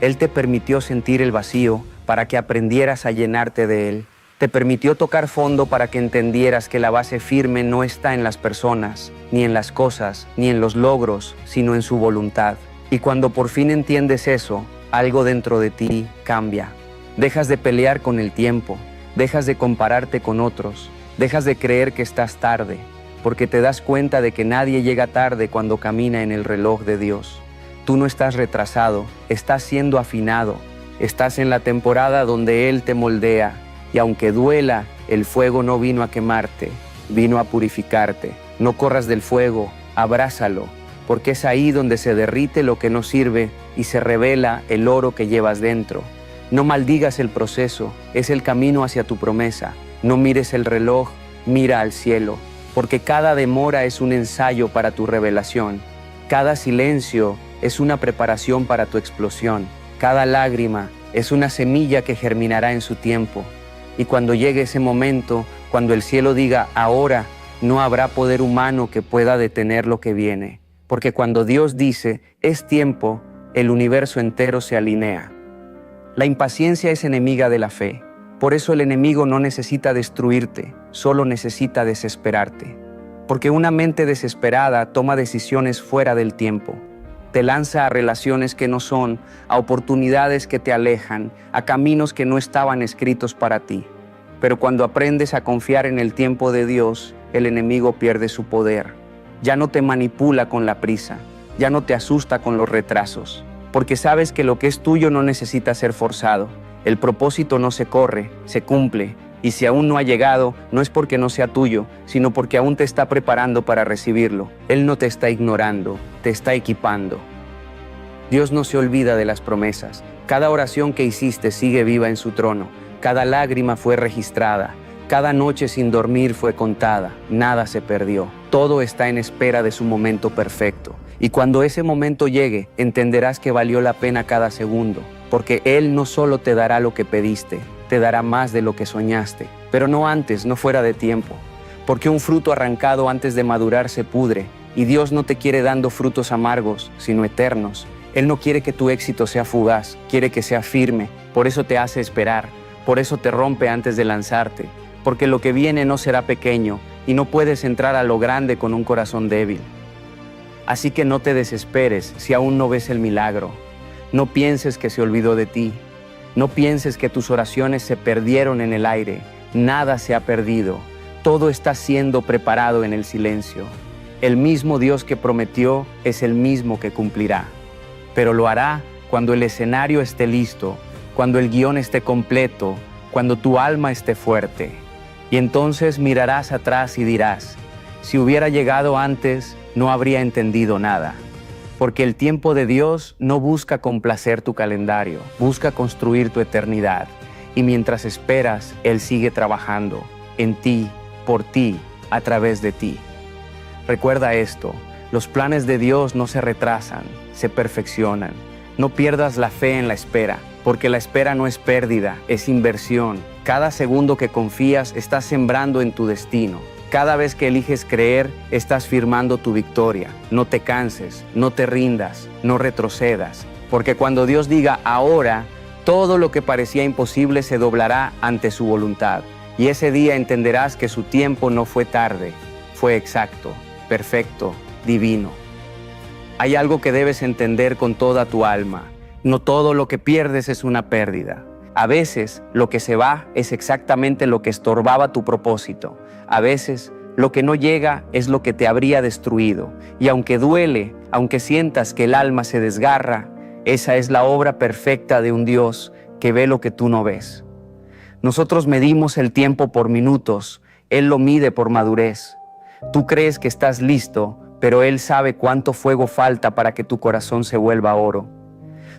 Él te permitió sentir el vacío para que aprendieras a llenarte de él. Te permitió tocar fondo para que entendieras que la base firme no está en las personas, ni en las cosas, ni en los logros, sino en su voluntad. Y cuando por fin entiendes eso, algo dentro de ti cambia. Dejas de pelear con el tiempo, dejas de compararte con otros, dejas de creer que estás tarde, porque te das cuenta de que nadie llega tarde cuando camina en el reloj de Dios. Tú no estás retrasado, estás siendo afinado, estás en la temporada donde Él te moldea, y aunque duela, el fuego no vino a quemarte, vino a purificarte. No corras del fuego, abrázalo, porque es ahí donde se derrite lo que no sirve y se revela el oro que llevas dentro. No maldigas el proceso, es el camino hacia tu promesa. No mires el reloj, mira al cielo, porque cada demora es un ensayo para tu revelación. Cada silencio es una preparación para tu explosión. Cada lágrima es una semilla que germinará en su tiempo. Y cuando llegue ese momento, cuando el cielo diga ahora, no habrá poder humano que pueda detener lo que viene. Porque cuando Dios dice, es tiempo, el universo entero se alinea. La impaciencia es enemiga de la fe. Por eso el enemigo no necesita destruirte, solo necesita desesperarte. Porque una mente desesperada toma decisiones fuera del tiempo. Te lanza a relaciones que no son, a oportunidades que te alejan, a caminos que no estaban escritos para ti. Pero cuando aprendes a confiar en el tiempo de Dios, el enemigo pierde su poder. Ya no te manipula con la prisa, ya no te asusta con los retrasos, porque sabes que lo que es tuyo no necesita ser forzado. El propósito no se corre, se cumple, y si aún no ha llegado, no es porque no sea tuyo, sino porque aún te está preparando para recibirlo. Él no te está ignorando, te está equipando. Dios no se olvida de las promesas. Cada oración que hiciste sigue viva en su trono. Cada lágrima fue registrada. Cada noche sin dormir fue contada. Nada se perdió. Todo está en espera de su momento perfecto. Y cuando ese momento llegue, entenderás que valió la pena cada segundo. Porque Él no solo te dará lo que pediste, te dará más de lo que soñaste. Pero no antes, no fuera de tiempo. Porque un fruto arrancado antes de madurar se pudre. Y Dios no te quiere dando frutos amargos, sino eternos. Él no quiere que tu éxito sea fugaz, quiere que sea firme. Por eso te hace esperar. Por eso te rompe antes de lanzarte. Porque lo que viene no será pequeño y no puedes entrar a lo grande con un corazón débil. Así que no te desesperes si aún no ves el milagro. No pienses que se olvidó de ti. No pienses que tus oraciones se perdieron en el aire. Nada se ha perdido. Todo está siendo preparado en el silencio. El mismo Dios que prometió es el mismo que cumplirá. Pero lo hará cuando el escenario esté listo, cuando el guión esté completo, cuando tu alma esté fuerte. Y entonces mirarás atrás y dirás, si hubiera llegado antes, no habría entendido nada. Porque el tiempo de Dios no busca complacer tu calendario, busca construir tu eternidad. Y mientras esperas, Él sigue trabajando en ti, por ti, a través de ti. Recuerda esto, los planes de Dios no se retrasan, se perfeccionan. No pierdas la fe en la espera, porque la espera no es pérdida, es inversión. Cada segundo que confías, estás sembrando en tu destino. Cada vez que eliges creer, estás firmando tu victoria. No te canses, no te rindas, no retrocedas. Porque cuando Dios diga ahora, todo lo que parecía imposible se doblará ante su voluntad. Y ese día entenderás que su tiempo no fue tarde, fue exacto, perfecto, divino. Hay algo que debes entender con toda tu alma. No todo lo que pierdes es una pérdida. A veces lo que se va es exactamente lo que estorbaba tu propósito. A veces lo que no llega es lo que te habría destruido. Y aunque duele, aunque sientas que el alma se desgarra, esa es la obra perfecta de un Dios que ve lo que tú no ves. Nosotros medimos el tiempo por minutos, Él lo mide por madurez. Tú crees que estás listo, pero Él sabe cuánto fuego falta para que tu corazón se vuelva oro.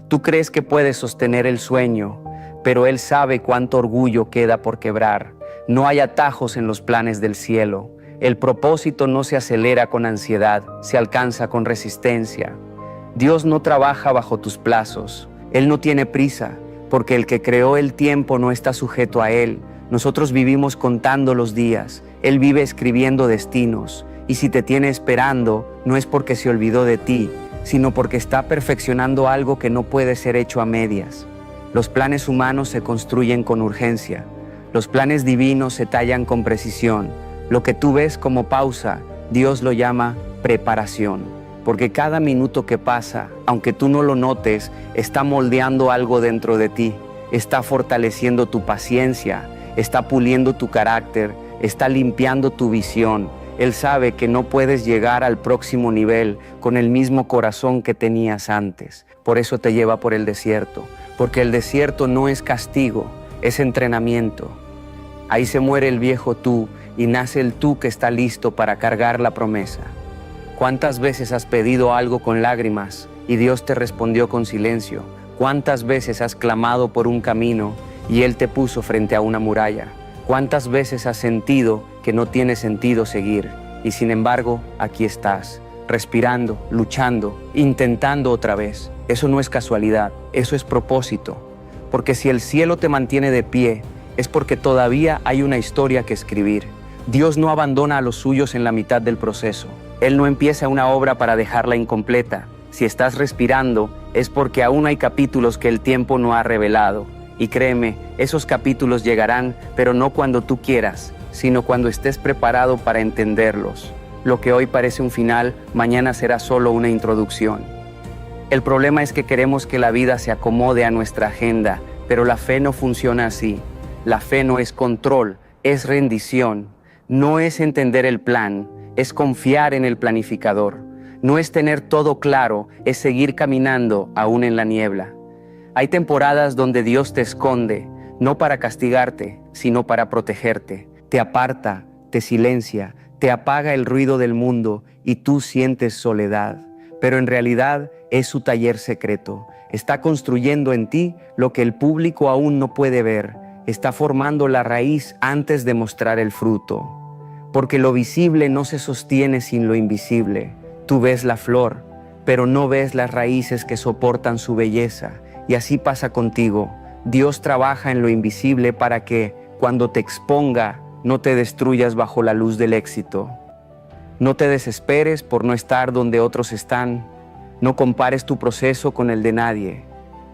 Tú crees que puedes sostener el sueño, pero Él sabe cuánto orgullo queda por quebrar. No hay atajos en los planes del cielo. El propósito no se acelera con ansiedad, se alcanza con resistencia. Dios no trabaja bajo tus plazos. Él no tiene prisa, porque el que creó el tiempo no está sujeto a Él. Nosotros vivimos contando los días. Él vive escribiendo destinos. Y si te tiene esperando, no es porque se olvidó de ti, sino porque está perfeccionando algo que no puede ser hecho a medias. Los planes humanos se construyen con urgencia. Los planes divinos se tallan con precisión. Lo que tú ves como pausa, Dios lo llama preparación. Porque cada minuto que pasa, aunque tú no lo notes, está moldeando algo dentro de ti. Está fortaleciendo tu paciencia, está puliendo tu carácter, está limpiando tu visión. Él sabe que no puedes llegar al próximo nivel con el mismo corazón que tenías antes. Por eso te lleva por el desierto. Porque el desierto no es castigo, es entrenamiento. Ahí se muere el viejo tú y nace el tú que está listo para cargar la promesa. ¿Cuántas veces has pedido algo con lágrimas y Dios te respondió con silencio? ¿Cuántas veces has clamado por un camino y Él te puso frente a una muralla? ¿Cuántas veces has sentido que no tiene sentido seguir? Y sin embargo, aquí estás, respirando, luchando, intentando otra vez. Eso no es casualidad, eso es propósito. Porque si el cielo te mantiene de pie, es porque todavía hay una historia que escribir. Dios no abandona a los suyos en la mitad del proceso. Él no empieza una obra para dejarla incompleta. Si estás respirando, es porque aún hay capítulos que el tiempo no ha revelado. Y créeme, esos capítulos llegarán, pero no cuando tú quieras, sino cuando estés preparado para entenderlos. Lo que hoy parece un final, mañana será solo una introducción. El problema es que queremos que la vida se acomode a nuestra agenda, pero la fe no funciona así. La fe no es control, es rendición. No es entender el plan, es confiar en el planificador. No es tener todo claro, es seguir caminando aún en la niebla. Hay temporadas donde Dios te esconde, no para castigarte, sino para protegerte. Te aparta, te silencia, te apaga el ruido del mundo y tú sientes soledad. Pero en realidad es su taller secreto. Está construyendo en ti lo que el público aún no puede ver. Está formando la raíz antes de mostrar el fruto. Porque lo visible no se sostiene sin lo invisible. Tú ves la flor, pero no ves las raíces que soportan su belleza. Y así pasa contigo. Dios trabaja en lo invisible para que, cuando te exponga, no te destruyas bajo la luz del éxito. No te desesperes por no estar donde otros están. No compares tu proceso con el de nadie.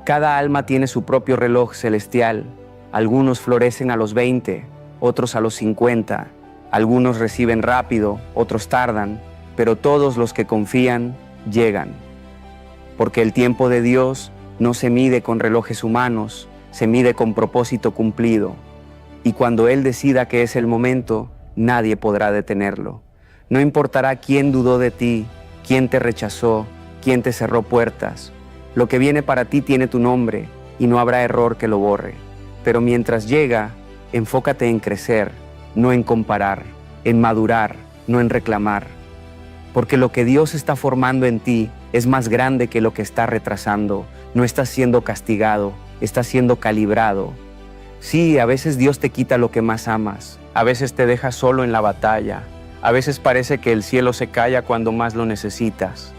Cada alma tiene su propio reloj celestial. Algunos florecen a los 20, otros a los 50. Algunos reciben rápido, otros tardan, pero todos los que confían llegan. Porque el tiempo de Dios no se mide con relojes humanos, se mide con propósito cumplido. Y cuando Él decida que es el momento, nadie podrá detenerlo. No importará quién dudó de ti, quién te rechazó, quién te cerró puertas. Lo que viene para ti tiene tu nombre y no habrá error que lo borre. Pero mientras llega, enfócate en crecer, no en comparar, en madurar, no en reclamar. Porque lo que Dios está formando en ti es más grande que lo que está retrasando. No estás siendo castigado, estás siendo calibrado. Sí, a veces Dios te quita lo que más amas, a veces te deja solo en la batalla, a veces parece que el cielo se calla cuando más lo necesitas.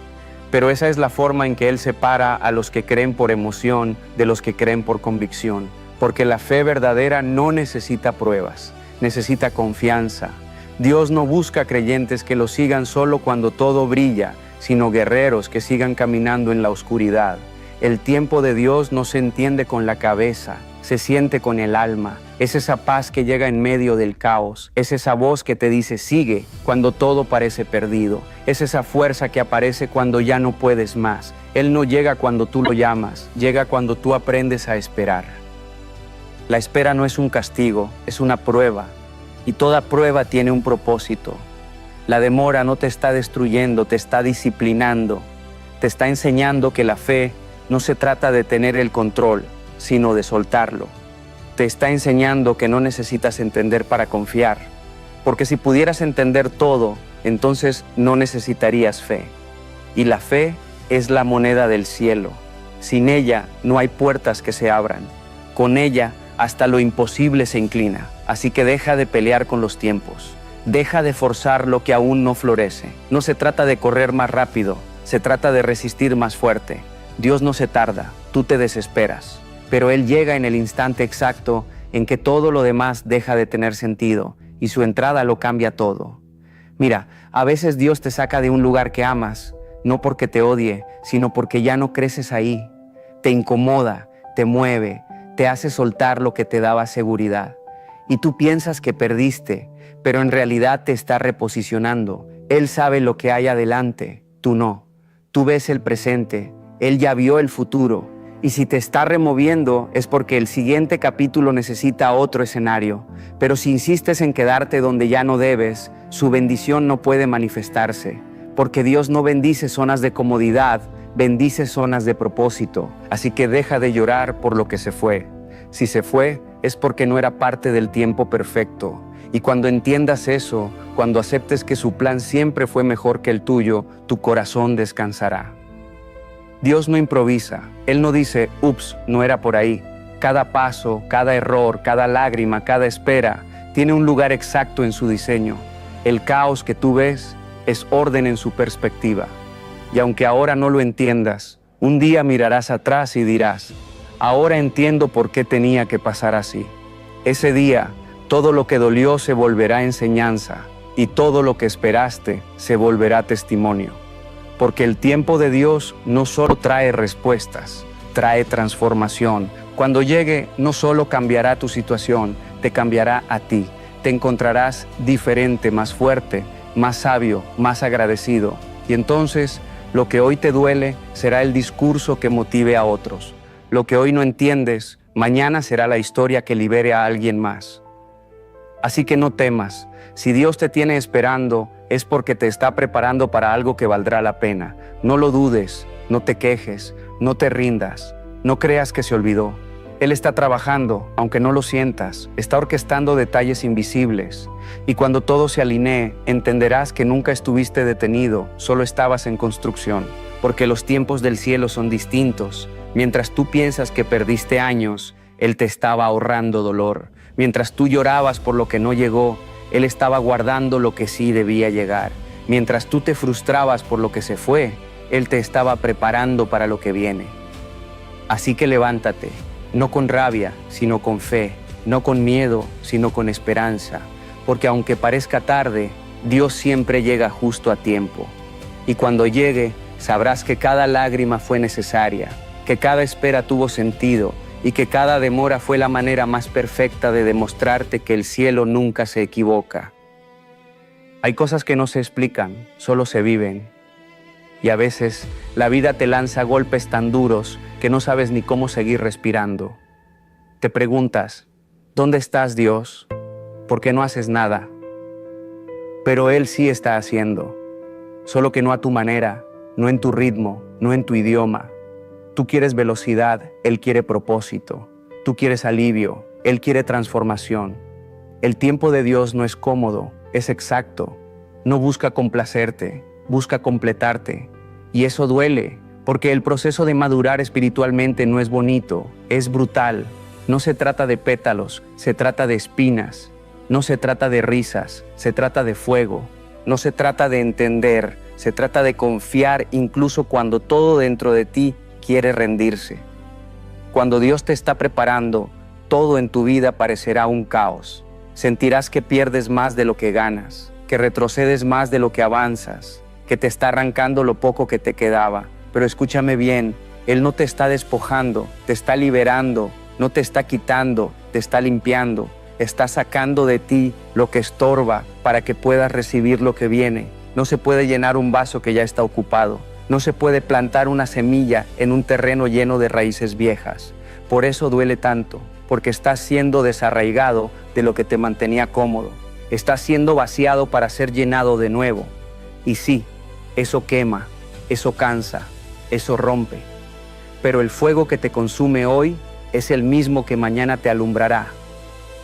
Pero esa es la forma en que Él separa a los que creen por emoción de los que creen por convicción. Porque la fe verdadera no necesita pruebas, necesita confianza. Dios no busca creyentes que lo sigan solo cuando todo brilla, sino guerreros que sigan caminando en la oscuridad. El tiempo de Dios no se entiende con la cabeza, se siente con el alma. Es esa paz que llega en medio del caos. Es esa voz que te dice sigue cuando todo parece perdido. Es esa fuerza que aparece cuando ya no puedes más. Él no llega cuando tú lo llamas, llega cuando tú aprendes a esperar. La espera no es un castigo, es una prueba. Y toda prueba tiene un propósito. La demora no te está destruyendo, te está disciplinando. Te está enseñando que la fe no se trata de tener el control, sino de soltarlo. Te está enseñando que no necesitas entender para confiar, porque si pudieras entender todo, entonces no necesitarías fe. Y la fe es la moneda del cielo. Sin ella no hay puertas que se abran. Con ella hasta lo imposible se inclina. Así que deja de pelear con los tiempos. Deja de forzar lo que aún no florece. No se trata de correr más rápido, se trata de resistir más fuerte. Dios no se tarda, tú te desesperas. Pero Él llega en el instante exacto en que todo lo demás deja de tener sentido y su entrada lo cambia todo. Mira, a veces Dios te saca de un lugar que amas, no porque te odie, sino porque ya no creces ahí. Te incomoda, te mueve, te hace soltar lo que te daba seguridad. Y tú piensas que perdiste, pero en realidad te está reposicionando. Él sabe lo que hay adelante, tú no. Tú ves el presente, Él ya vio el futuro. Y si te está removiendo es porque el siguiente capítulo necesita otro escenario. Pero si insistes en quedarte donde ya no debes, su bendición no puede manifestarse. Porque Dios no bendice zonas de comodidad, bendice zonas de propósito. Así que deja de llorar por lo que se fue. Si se fue, es porque no era parte del tiempo perfecto. Y cuando entiendas eso, cuando aceptes que su plan siempre fue mejor que el tuyo, tu corazón descansará. Dios no improvisa. Él no dice, ups, no era por ahí. Cada paso, cada error, cada lágrima, cada espera, tiene un lugar exacto en su diseño. El caos que tú ves es orden en su perspectiva. Y aunque ahora no lo entiendas, un día mirarás atrás y dirás, ahora entiendo por qué tenía que pasar así. Ese día, todo lo que dolió se volverá enseñanza y todo lo que esperaste se volverá testimonio. Porque el tiempo de Dios no solo trae respuestas, trae transformación. Cuando llegue, no solo cambiará tu situación, te cambiará a ti. Te encontrarás diferente, más fuerte, más sabio, más agradecido. Y entonces, lo que hoy te duele será el discurso que motive a otros. Lo que hoy no entiendes, mañana será la historia que libere a alguien más. Así que no temas. Si Dios te tiene esperando, es porque te está preparando para algo que valdrá la pena. No lo dudes, no te quejes, no te rindas, no creas que se olvidó. Él está trabajando, aunque no lo sientas, está orquestando detalles invisibles. Y cuando todo se alinee, entenderás que nunca estuviste detenido, solo estabas en construcción. Porque los tiempos del cielo son distintos. Mientras tú piensas que perdiste años, Él te estaba ahorrando dolor. Mientras tú llorabas por lo que no llegó, Él estaba guardando lo que sí debía llegar. Mientras tú te frustrabas por lo que se fue, Él te estaba preparando para lo que viene. Así que levántate. No con rabia, sino con fe, no con miedo, sino con esperanza, porque aunque parezca tarde, Dios siempre llega justo a tiempo. Y cuando llegue, sabrás que cada lágrima fue necesaria, que cada espera tuvo sentido y que cada demora fue la manera más perfecta de demostrarte que el cielo nunca se equivoca. Hay cosas que no se explican, solo se viven. Y a veces la vida te lanza golpes tan duros que no sabes ni cómo seguir respirando. Te preguntas, ¿dónde estás, Dios? ¿Por qué no haces nada? Pero Él sí está haciendo, solo que no a tu manera, no en tu ritmo, no en tu idioma. Tú quieres velocidad, Él quiere propósito. Tú quieres alivio, Él quiere transformación. El tiempo de Dios no es cómodo, es exacto. No busca complacerte, busca completarte. Y eso duele, porque el proceso de madurar espiritualmente no es bonito, es brutal. No se trata de pétalos, se trata de espinas. No se trata de risas, se trata de fuego. No se trata de entender, se trata de confiar incluso cuando todo dentro de ti quiere rendirse. Cuando Dios te está preparando, todo en tu vida parecerá un caos. Sentirás que pierdes más de lo que ganas, que retrocedes más de lo que avanzas, que te está arrancando lo poco que te quedaba. Pero escúchame bien, Él no te está despojando, te está liberando, no te está quitando, te está limpiando, está sacando de ti lo que estorba para que puedas recibir lo que viene. No se puede llenar un vaso que ya está ocupado, no se puede plantar una semilla en un terreno lleno de raíces viejas. Por eso duele tanto, porque estás siendo desarraigado de lo que te mantenía cómodo, estás siendo vaciado para ser llenado de nuevo. Y sí, eso quema, eso cansa, eso rompe. Pero el fuego que te consume hoy es el mismo que mañana te alumbrará.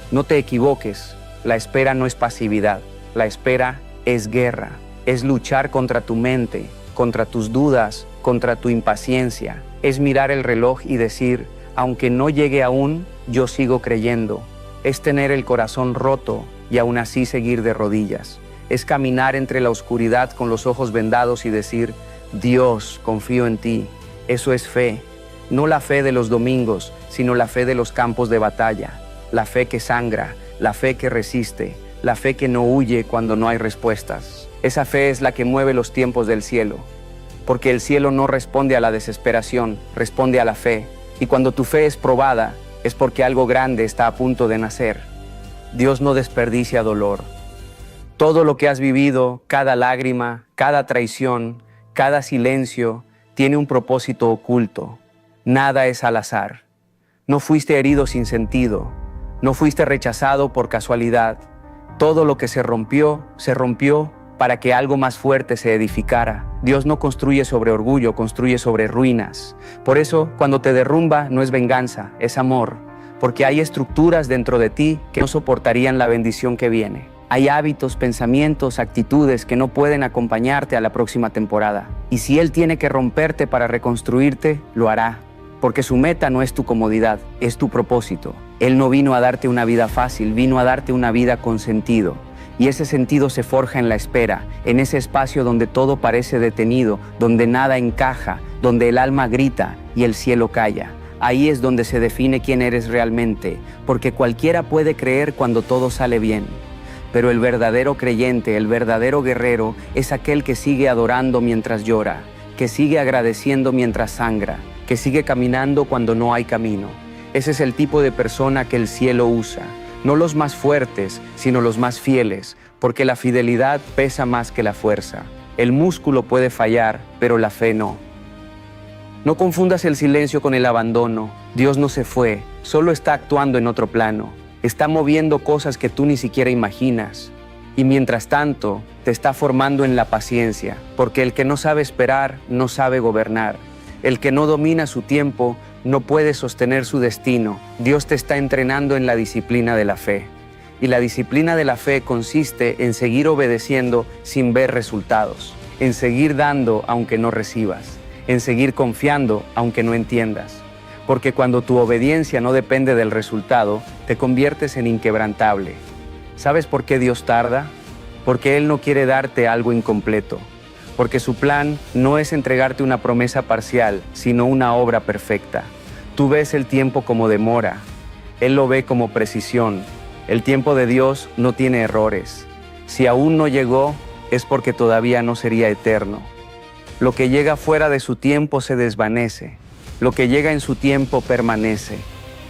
No te equivoques, la espera no es pasividad, la espera es guerra, es luchar contra tu mente, contra tus dudas, contra tu impaciencia. Es mirar el reloj y decir, aunque no llegue aún, yo sigo creyendo. Es tener el corazón roto y aún así seguir de rodillas. Es caminar entre la oscuridad con los ojos vendados y decir, Dios, confío en ti. Eso es fe, no la fe de los domingos, sino la fe de los campos de batalla, la fe que sangra, la fe que resiste, la fe que no huye cuando no hay respuestas. Esa fe es la que mueve los tiempos del cielo, porque el cielo no responde a la desesperación, responde a la fe. Y cuando tu fe es probada, es porque algo grande está a punto de nacer. Dios no desperdicia dolor. Todo lo que has vivido, cada lágrima, cada traición, cada silencio, tiene un propósito oculto. Nada es al azar. No fuiste herido sin sentido. No fuiste rechazado por casualidad. Todo lo que se rompió para que algo más fuerte se edificara. Dios no construye sobre orgullo, construye sobre ruinas. Por eso, cuando te derrumba, no es venganza, es amor. Porque hay estructuras dentro de ti que no soportarían la bendición que viene. Hay hábitos, pensamientos, actitudes que no pueden acompañarte a la próxima temporada. Y si Él tiene que romperte para reconstruirte, lo hará. Porque su meta no es tu comodidad, es tu propósito. Él no vino a darte una vida fácil, vino a darte una vida con sentido. Y ese sentido se forja en la espera, en ese espacio donde todo parece detenido, donde nada encaja, donde el alma grita y el cielo calla. Ahí es donde se define quién eres realmente, porque cualquiera puede creer cuando todo sale bien. Pero el verdadero creyente, el verdadero guerrero, es aquel que sigue adorando mientras llora, que sigue agradeciendo mientras sangra, que sigue caminando cuando no hay camino. Ese es el tipo de persona que el cielo usa. No los más fuertes, sino los más fieles, porque la fidelidad pesa más que la fuerza. El músculo puede fallar, pero la fe no. No confundas el silencio con el abandono. Dios no se fue, solo está actuando en otro plano. Está moviendo cosas que tú ni siquiera imaginas. Y mientras tanto, te está formando en la paciencia, porque el que no sabe esperar, no sabe gobernar. El que no domina su tiempo, no puede sostener su destino. Dios te está entrenando en la disciplina de la fe. Y la disciplina de la fe consiste en seguir obedeciendo sin ver resultados, en seguir dando aunque no recibas, en seguir confiando aunque no entiendas. Porque cuando tu obediencia no depende del resultado, te conviertes en inquebrantable. ¿Sabes por qué Dios tarda? Porque Él no quiere darte algo incompleto. Porque su plan no es entregarte una promesa parcial, sino una obra perfecta. Tú ves el tiempo como demora, Él lo ve como precisión. El tiempo de Dios no tiene errores. Si aún no llegó, es porque todavía no sería eterno. Lo que llega fuera de su tiempo se desvanece. Lo que llega en su tiempo permanece.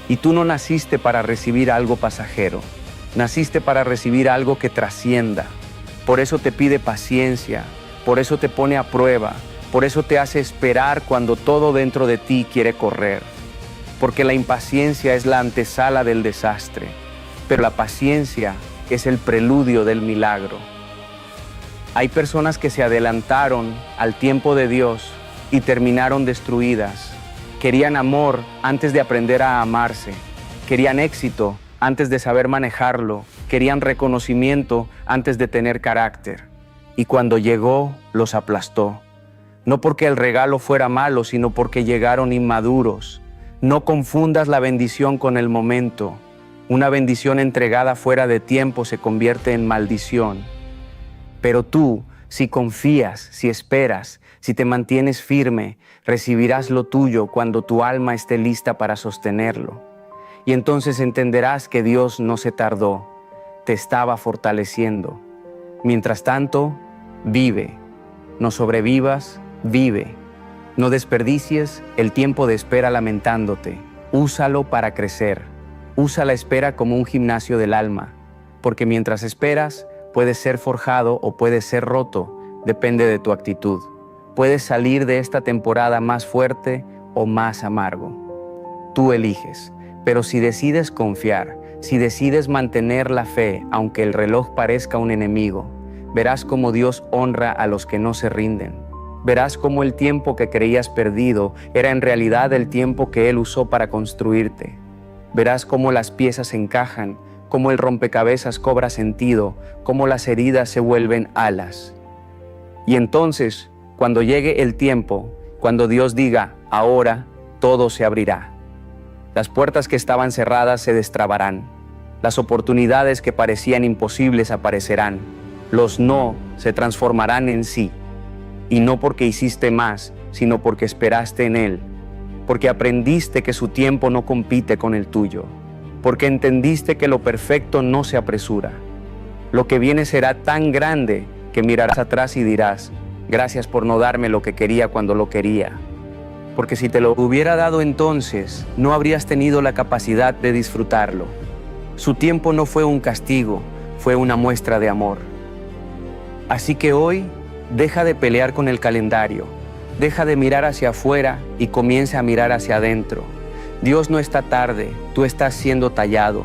Y tú no naciste para recibir algo pasajero. Naciste para recibir algo que trascienda. Por eso te pide paciencia. Por eso te pone a prueba. Por eso te hace esperar cuando todo dentro de ti quiere correr. Porque la impaciencia es la antesala del desastre, pero la paciencia es el preludio del milagro. Hay personas que se adelantaron al tiempo de Dios y terminaron destruidas. Querían amor antes de aprender a amarse. Querían éxito antes de saber manejarlo. Querían reconocimiento antes de tener carácter. Y cuando llegó, los aplastó. No porque el regalo fuera malo, sino porque llegaron inmaduros. No confundas la bendición con el momento. Una bendición entregada fuera de tiempo se convierte en maldición. Pero tú, si confías, si esperas, si te mantienes firme, recibirás lo tuyo cuando tu alma esté lista para sostenerlo. Y entonces entenderás que Dios no se tardó, te estaba fortaleciendo. Mientras tanto, vive. No sobrevivas, vive. No desperdicies el tiempo de espera lamentándote. Úsalo para crecer. Usa la espera como un gimnasio del alma, porque mientras esperas, puedes ser forjado o puedes ser roto, depende de tu actitud. Puedes salir de esta temporada más fuerte o más amargo. Tú eliges, pero si decides confiar, si decides mantener la fe, aunque el reloj parezca un enemigo, verás cómo Dios honra a los que no se rinden. Verás cómo el tiempo que creías perdido era en realidad el tiempo que Él usó para construirte. Verás cómo las piezas encajan, cómo el rompecabezas cobra sentido, cómo las heridas se vuelven alas. Y entonces, cuando llegue el tiempo, cuando Dios diga, ahora, todo se abrirá. Las puertas que estaban cerradas se destrabarán. Las oportunidades que parecían imposibles aparecerán. Los no se transformarán en sí. Y no porque hiciste más, sino porque esperaste en Él. Porque aprendiste que su tiempo no compite con el tuyo. Porque entendiste que lo perfecto no se apresura. Lo que viene será tan grande que mirarás atrás y dirás, gracias por no darme lo que quería cuando lo quería. Porque si te lo hubiera dado entonces, no habrías tenido la capacidad de disfrutarlo. Su tiempo no fue un castigo, fue una muestra de amor. Así que hoy, deja de pelear con el calendario, deja de mirar hacia afuera y comienza a mirar hacia adentro. Dios no está tarde, tú estás siendo tallado.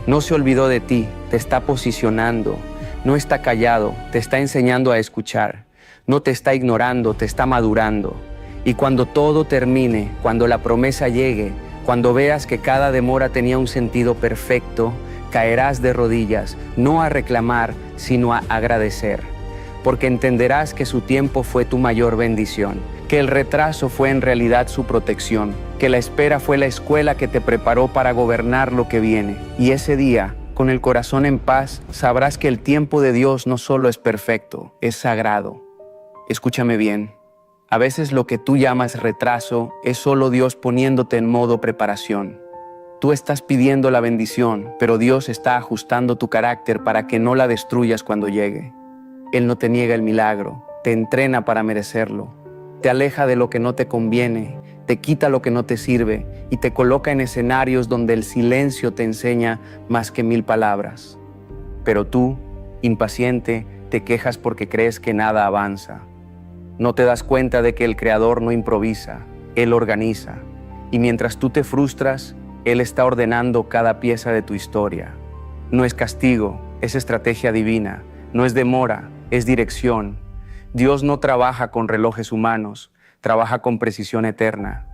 No se olvidó de ti, te está posicionando. No está callado, te está enseñando a escuchar. No te está ignorando, te está madurando. Y cuando todo termine, cuando la promesa llegue, cuando veas que cada demora tenía un sentido perfecto, caerás de rodillas, no a reclamar, sino a agradecer. Porque entenderás que su tiempo fue tu mayor bendición, que el retraso fue en realidad su protección, que la espera fue la escuela que te preparó para gobernar lo que viene. Y ese día, con el corazón en paz, sabrás que el tiempo de Dios no solo es perfecto, es sagrado. Escúchame bien, a veces lo que tú llamas retraso es solo Dios poniéndote en modo preparación. Tú estás pidiendo la bendición, pero Dios está ajustando tu carácter para que no la destruyas cuando llegue. Él no te niega el milagro, te entrena para merecerlo. Te aleja de lo que no te conviene, te quita lo que no te sirve y te coloca en escenarios donde el silencio te enseña más que 1000 palabras. Pero tú, impaciente, te quejas porque crees que nada avanza. No te das cuenta de que el Creador no improvisa, Él organiza. Y mientras tú te frustras, Él está ordenando cada pieza de tu historia. No es castigo, es estrategia divina. No es demora, es dirección. Dios no trabaja con relojes humanos, trabaja con precisión eterna.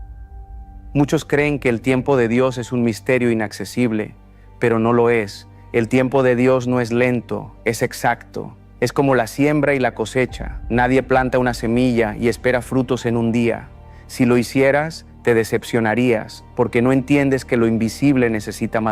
Muchos creen que el tiempo de Dios es un misterio inaccesible, pero no lo es. El tiempo de Dios no es lento, es exacto. Es como la siembra y la cosecha. Nadie planta una semilla y espera frutos en un día. Si lo hicieras, te decepcionarías, porque no entiendes que lo invisible necesita madurar.